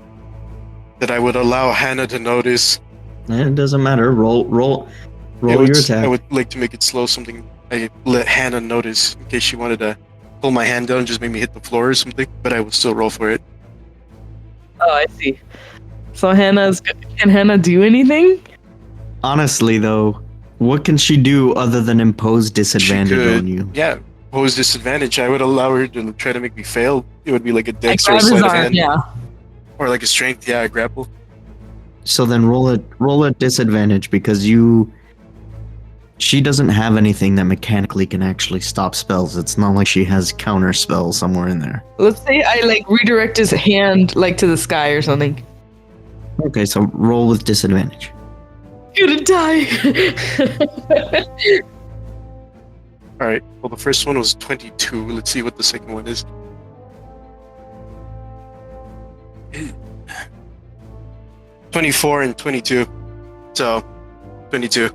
that I would allow Hannah to notice. It doesn't matter. Roll your attack. I would like to make it slow, something I let Hannah notice in case she wanted to pull my hand down and just make me hit the floor or something, but I would still roll for it. Oh, I see. So can Hannah do anything? Honestly, though, what can she do other than impose disadvantage could- on you? Yeah, pose disadvantage. I would allow her to try to make me fail. It would be like a I dex or grab a his sleight of arm, hand. yeah. Or like a strength, yeah, a grapple. So then roll a disadvantage because she doesn't have anything that mechanically can actually stop spells. It's not like she has counter spells somewhere in there. Let's say I like redirect his hand like to the sky or something. Okay, so roll with disadvantage. You're gonna die. Alright, well, the first one was 22. Let's see what the second one is. 24 and 22. So, 22.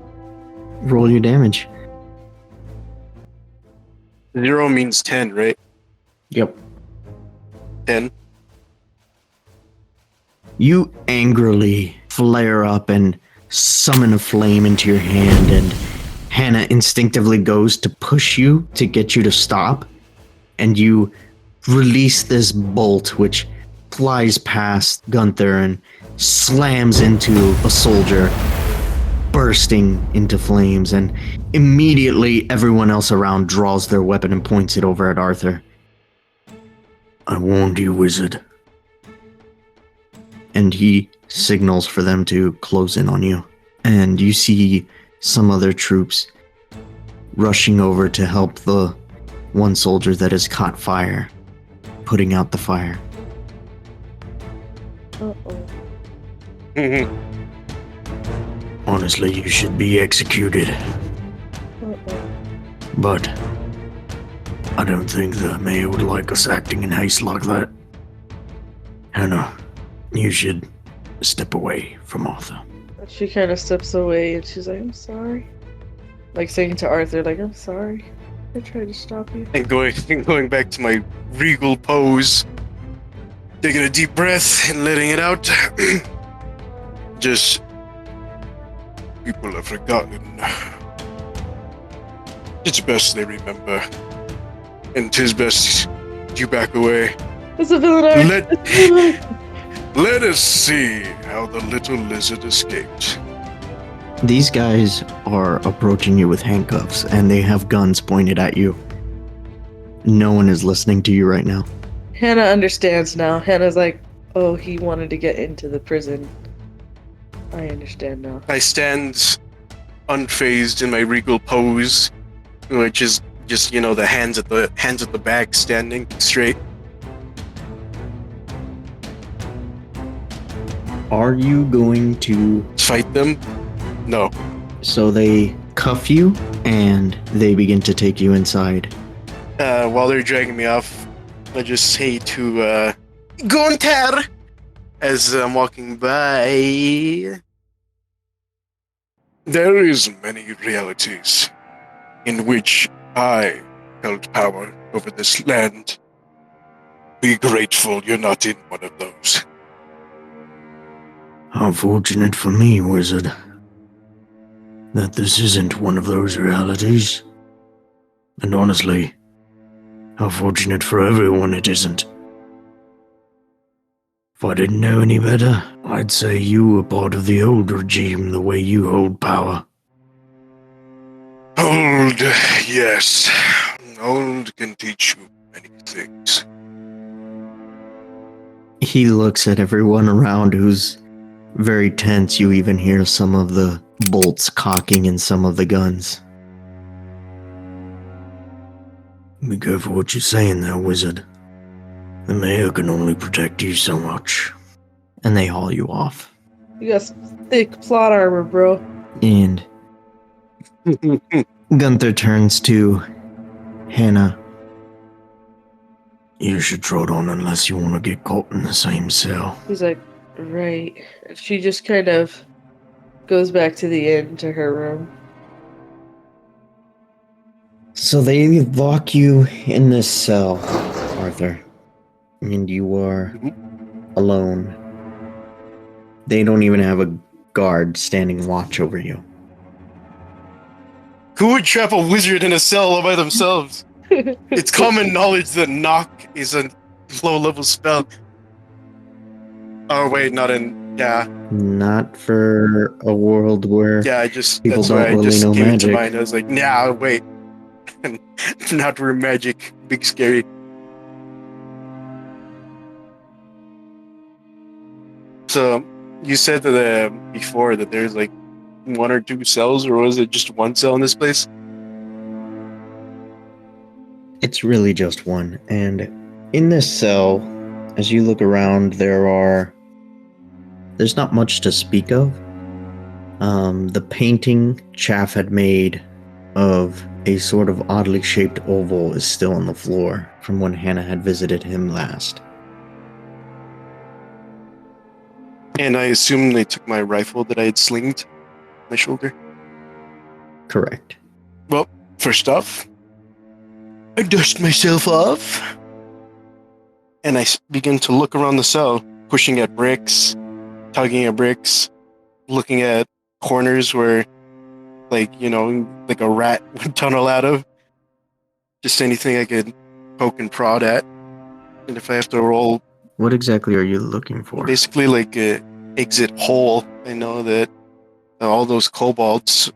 Roll your damage. 0 means 10, right? Yep. 10. You angrily flare up and summon a flame into your hand, and Hannah instinctively goes to push you to get you to stop, and you release this bolt which flies past Gunther and slams into a soldier, bursting into flames, and immediately everyone else around draws their weapon and points it over at Arthur. I warned you, wizard. And he signals for them to close in on you. And you see some other troops rushing over to help the one soldier that has caught fire, putting out the fire. Honestly, you should be executed. But I don't think the mayor would like us acting in haste like that. Hannah, you should step away from Arthur. She kind of steps away and she's like, I'm sorry. Like saying to Arthur, like, I'm sorry. I tried to stop you. And going back to my regal pose, taking a deep breath and letting it out. Just people have forgotten. It's best they remember, and 'tis best you back away. It's a villain. Let us see how the little lizard escaped. These guys are approaching you with handcuffs, and they have guns pointed at you. No one is listening to you right now. Hannah understands now. Hannah's like, oh, he wanted to get into the prison. I understand now. I stand unfazed in my regal pose, which is just the hands at the back, standing straight. Are you going to... Fight them? No. So they cuff you, and they begin to take you inside. While they're dragging me off, I just say to Gunther as I'm walking by. There is many realities in which I held power over this land. Be grateful you're not in one of those. How fortunate for me, wizard, that this isn't one of those realities. And honestly, how fortunate for everyone it isn't. If I didn't know any better, I'd say you were part of the old regime the way you hold power. Old, yes. Old can teach you many things. He looks at everyone around who's very tense. You even hear some of the bolts cocking in some of the guns. Be careful what you're saying there, wizard. The mayor can only protect you so much. And they haul you off. You got some thick plot armor, bro. And Gunther turns to Hannah. You should trot on unless you want to get caught in the same cell. He's like, right. And she just kind of goes back to the inn to her room. So they lock you in this cell, Arthur. And you are alone. They don't even have a guard standing watch over you. Who would trap a wizard in a cell all by themselves? It's common knowledge that knock is a low-level spell. Oh wait, not in... Yeah. Not for a world where Yeah, I just... people That's why don't I really just know gave it magic. to mind. I was like, nah, wait. Not for magic. Big scary. So, you said that before that there's like 1 or 2 cells, or was it just 1 cell in this place? It's really just one. And in this cell, as you look around, there's not much to speak of. The painting Chaff had made of a sort of oddly shaped oval is still on the floor from when Hannah had visited him last. And I assume they took my rifle that I had slinged on my shoulder. Correct. Well, first off, I dust myself off. And I begin to look around the cell, pushing at bricks, tugging at bricks, looking at corners where, like a rat would tunnel out of. Just anything I could poke and prod at. And if I have to roll... What exactly are you looking for? Basically like a exit hole. I know that all those kobolds,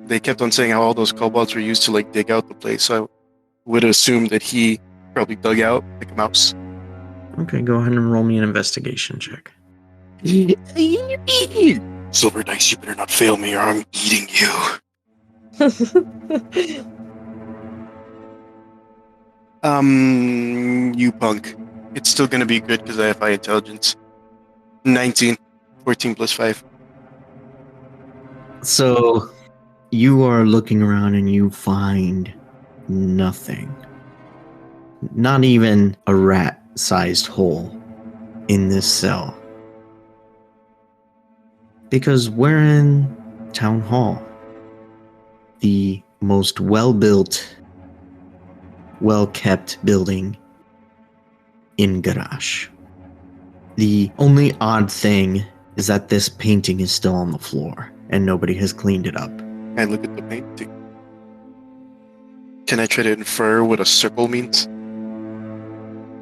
they kept on saying how all those kobolds were used to like dig out the place. So I would assume that he probably dug out like a mouse. Okay, go ahead and roll me an investigation check. Silver dice, you better not fail me or I'm eating you. You punk. It's still gonna be good because I have high intelligence. 19. 14 plus 5. So, you are looking around and you find nothing. Not even a rat-sized hole in this cell. Because we're in Town Hall. The most well-built, well-kept building in Garage. The only odd thing is that this painting is still on the floor and nobody has cleaned it up. I look at the painting. Can I try to infer what a circle means?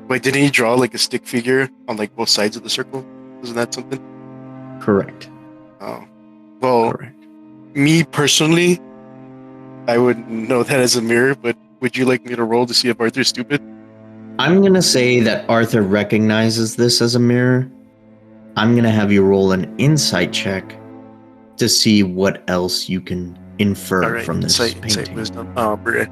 Wait, didn't he draw like a stick figure on like both sides of the circle? Isn't that something? Correct. Oh. Well, Correct. me personally, I would know that as a mirror, but would you like me to roll to see if Arthur's stupid? I'm going to say that Arthur recognizes this as a mirror. I'm going to have you roll an insight check to see what else you can infer All right, from this insight painting. wisdom. Oh, bruh.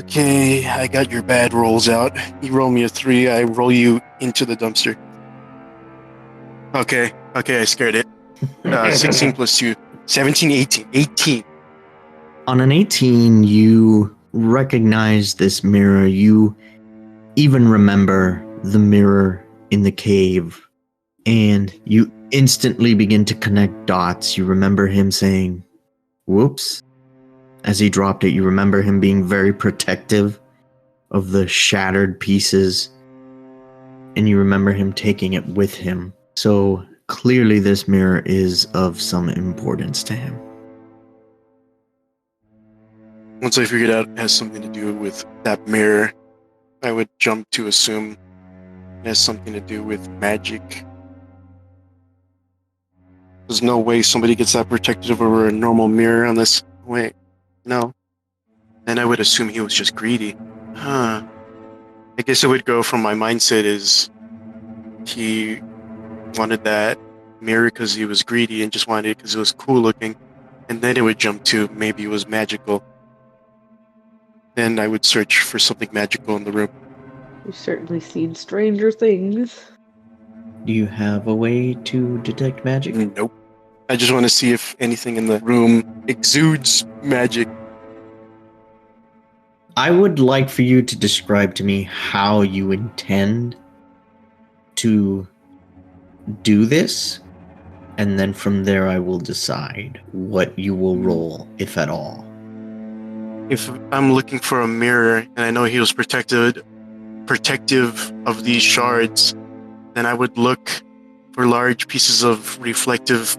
Okay, I got your bad rolls out. You roll me a 3, I roll you into the dumpster. Okay, I scared it. 16 plus 2. 17, 18. 18. On an 18, you recognize this mirror. You even remember the mirror in the cave. And you instantly begin to connect dots. You remember him saying, whoops. As he dropped it, you remember him being very protective of the shattered pieces and you remember him taking it with him. So clearly this mirror is of some importance to him. Once I figured out it has something to do with that mirror, I would jump to assume it has something to do with magic. There's no way somebody gets that protective over a normal mirror unless... Wait, no. Then I would assume he was just greedy. Huh. I guess it would go from my mindset is he wanted that mirror because he was greedy and just wanted it because it was cool looking. And then it would jump to maybe it was magical. Then I would search for something magical in the room. You've certainly seen stranger things. Do you have a way to detect magic? Nope. I just want to see if anything in the room exudes magic. I would like for you to describe to me how you intend to do this, and then from there I will decide what you will roll, if at all. If I'm looking for a mirror and I know he was protective of these shards, then I would look for large pieces of reflective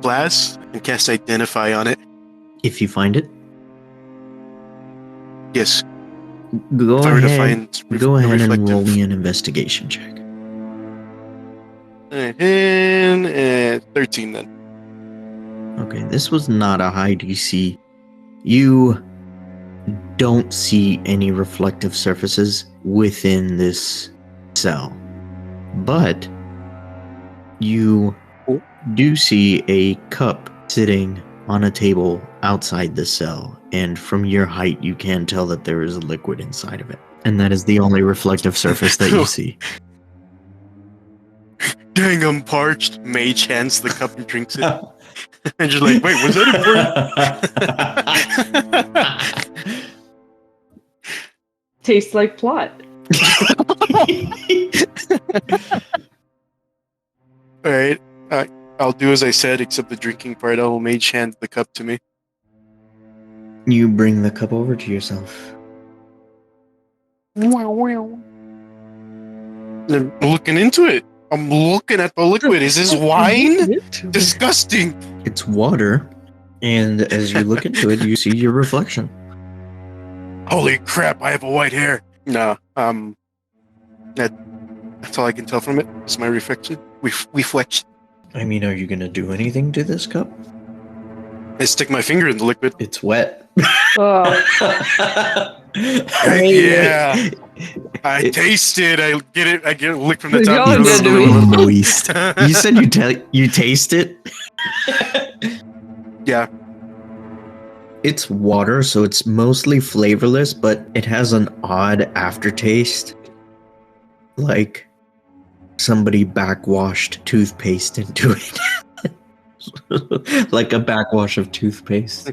glass and cast Identify on it. If you find it, Yes. go If I were to ahead, find go ahead and reflective- roll me an investigation check. And 13 then. Okay, this was not a high DC. You don't see any reflective surfaces within this cell, but you do see a cup sitting on a table outside the cell, and from your height you can tell that there is a liquid inside of it, and that is the only reflective surface that you see. Dang, I'm parched. Mage hands the cup and drinks it. And just like, wait, was that important? Tastes like plot. Alright, I'll do as I said, except the drinking part. I will mage hand the cup to me. You bring the cup over to yourself. I'm looking into it. I'm looking at the liquid. Is this wine? Disgusting. It's water, and as you look into it, you see your reflection. Holy crap, I have a white hair. No, that's all I can tell from it. It's my reflection. Reflection. I mean, are you gonna do anything to this cup? I stick my finger in the liquid. It's wet. Oh, Heck yeah. I taste it. I get a lick from the top. Y'all It's did a little moist. You said you taste it? Yeah. It's water, so it's mostly flavorless, but it has an odd aftertaste. Like somebody backwashed toothpaste into it. Like a backwash of toothpaste.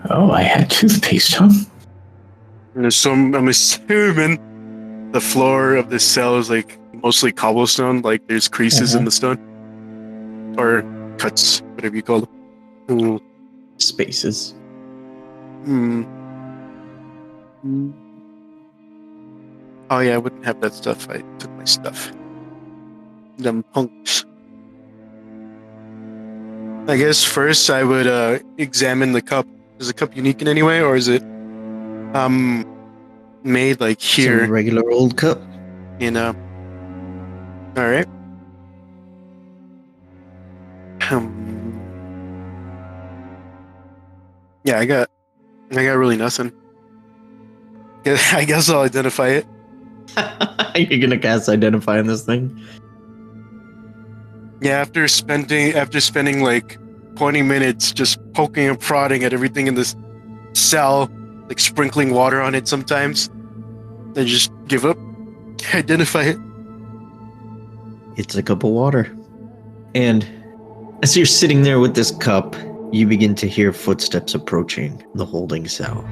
Oh, I had toothpaste, huh? And so I'm assuming the floor of this cell is like mostly cobblestone. Like there's creases in the stone. Or cuts, whatever you call them. Mm. Spaces. Oh yeah, I wouldn't have that stuff. I took my stuff. Them punks. I guess first I would examine the cup. Is the cup unique in any way, or is it made like It's a here? regular old cup. You know. All right. Yeah, I got really nothing. I guess I'll identify it. You're gonna cast Identify on this thing? Yeah, after spending like 20 minutes just poking and prodding at everything in this cell, like sprinkling water on it sometimes, I just give up. Identify it. It's a cup of water. And as you're sitting there with this cup, you begin to hear footsteps approaching the holding cell.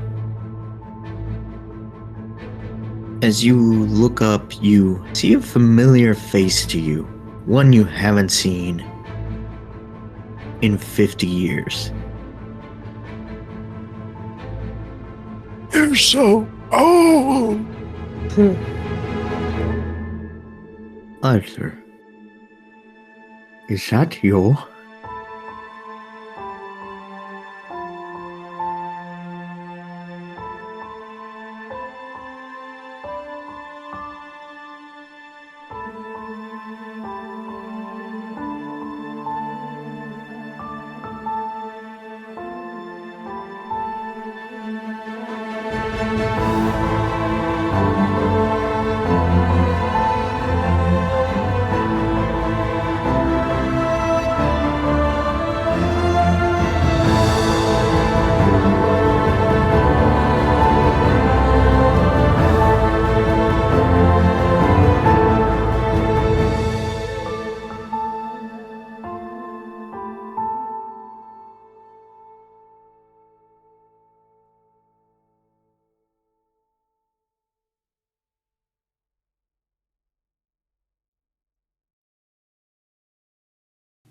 As you look up, you see a familiar face to you, one you haven't seen in 50 years. You're so old. Arthur, is that you?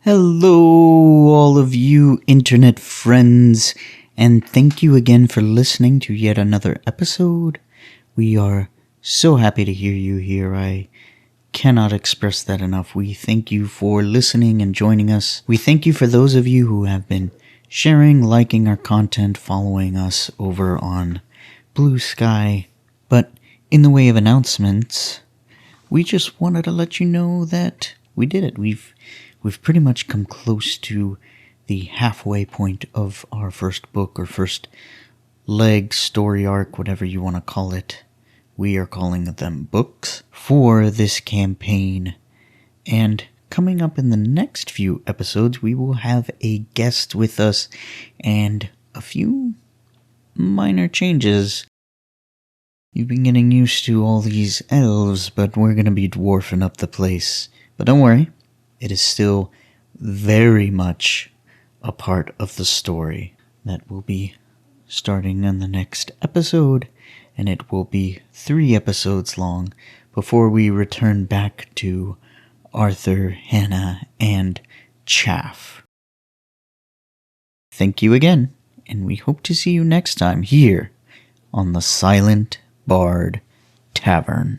Hello, all of you internet friends, and thank you again for listening to yet another episode. We are so happy to hear you here. I cannot express that enough. We thank you for listening and joining us. We thank you for those of you who have been sharing, liking our content, following us over on Blue Sky. But in the way of announcements, we just wanted to let you know that we did it. We've pretty much come close to the halfway point of our first book, or first leg, story arc, whatever you want to call it. We are calling them books for this campaign. And coming up in the next few episodes, we will have a guest with us and a few minor changes. You've been getting used to all these elves, but we're going to be dwarfing up the place. But don't worry. It is still very much a part of the story that will be starting in the next episode, and it will be 3 episodes long before we return back to Arthur, Hannah, and Chaff. Thank you again, and we hope to see you next time here on the Silent Bard Tavern.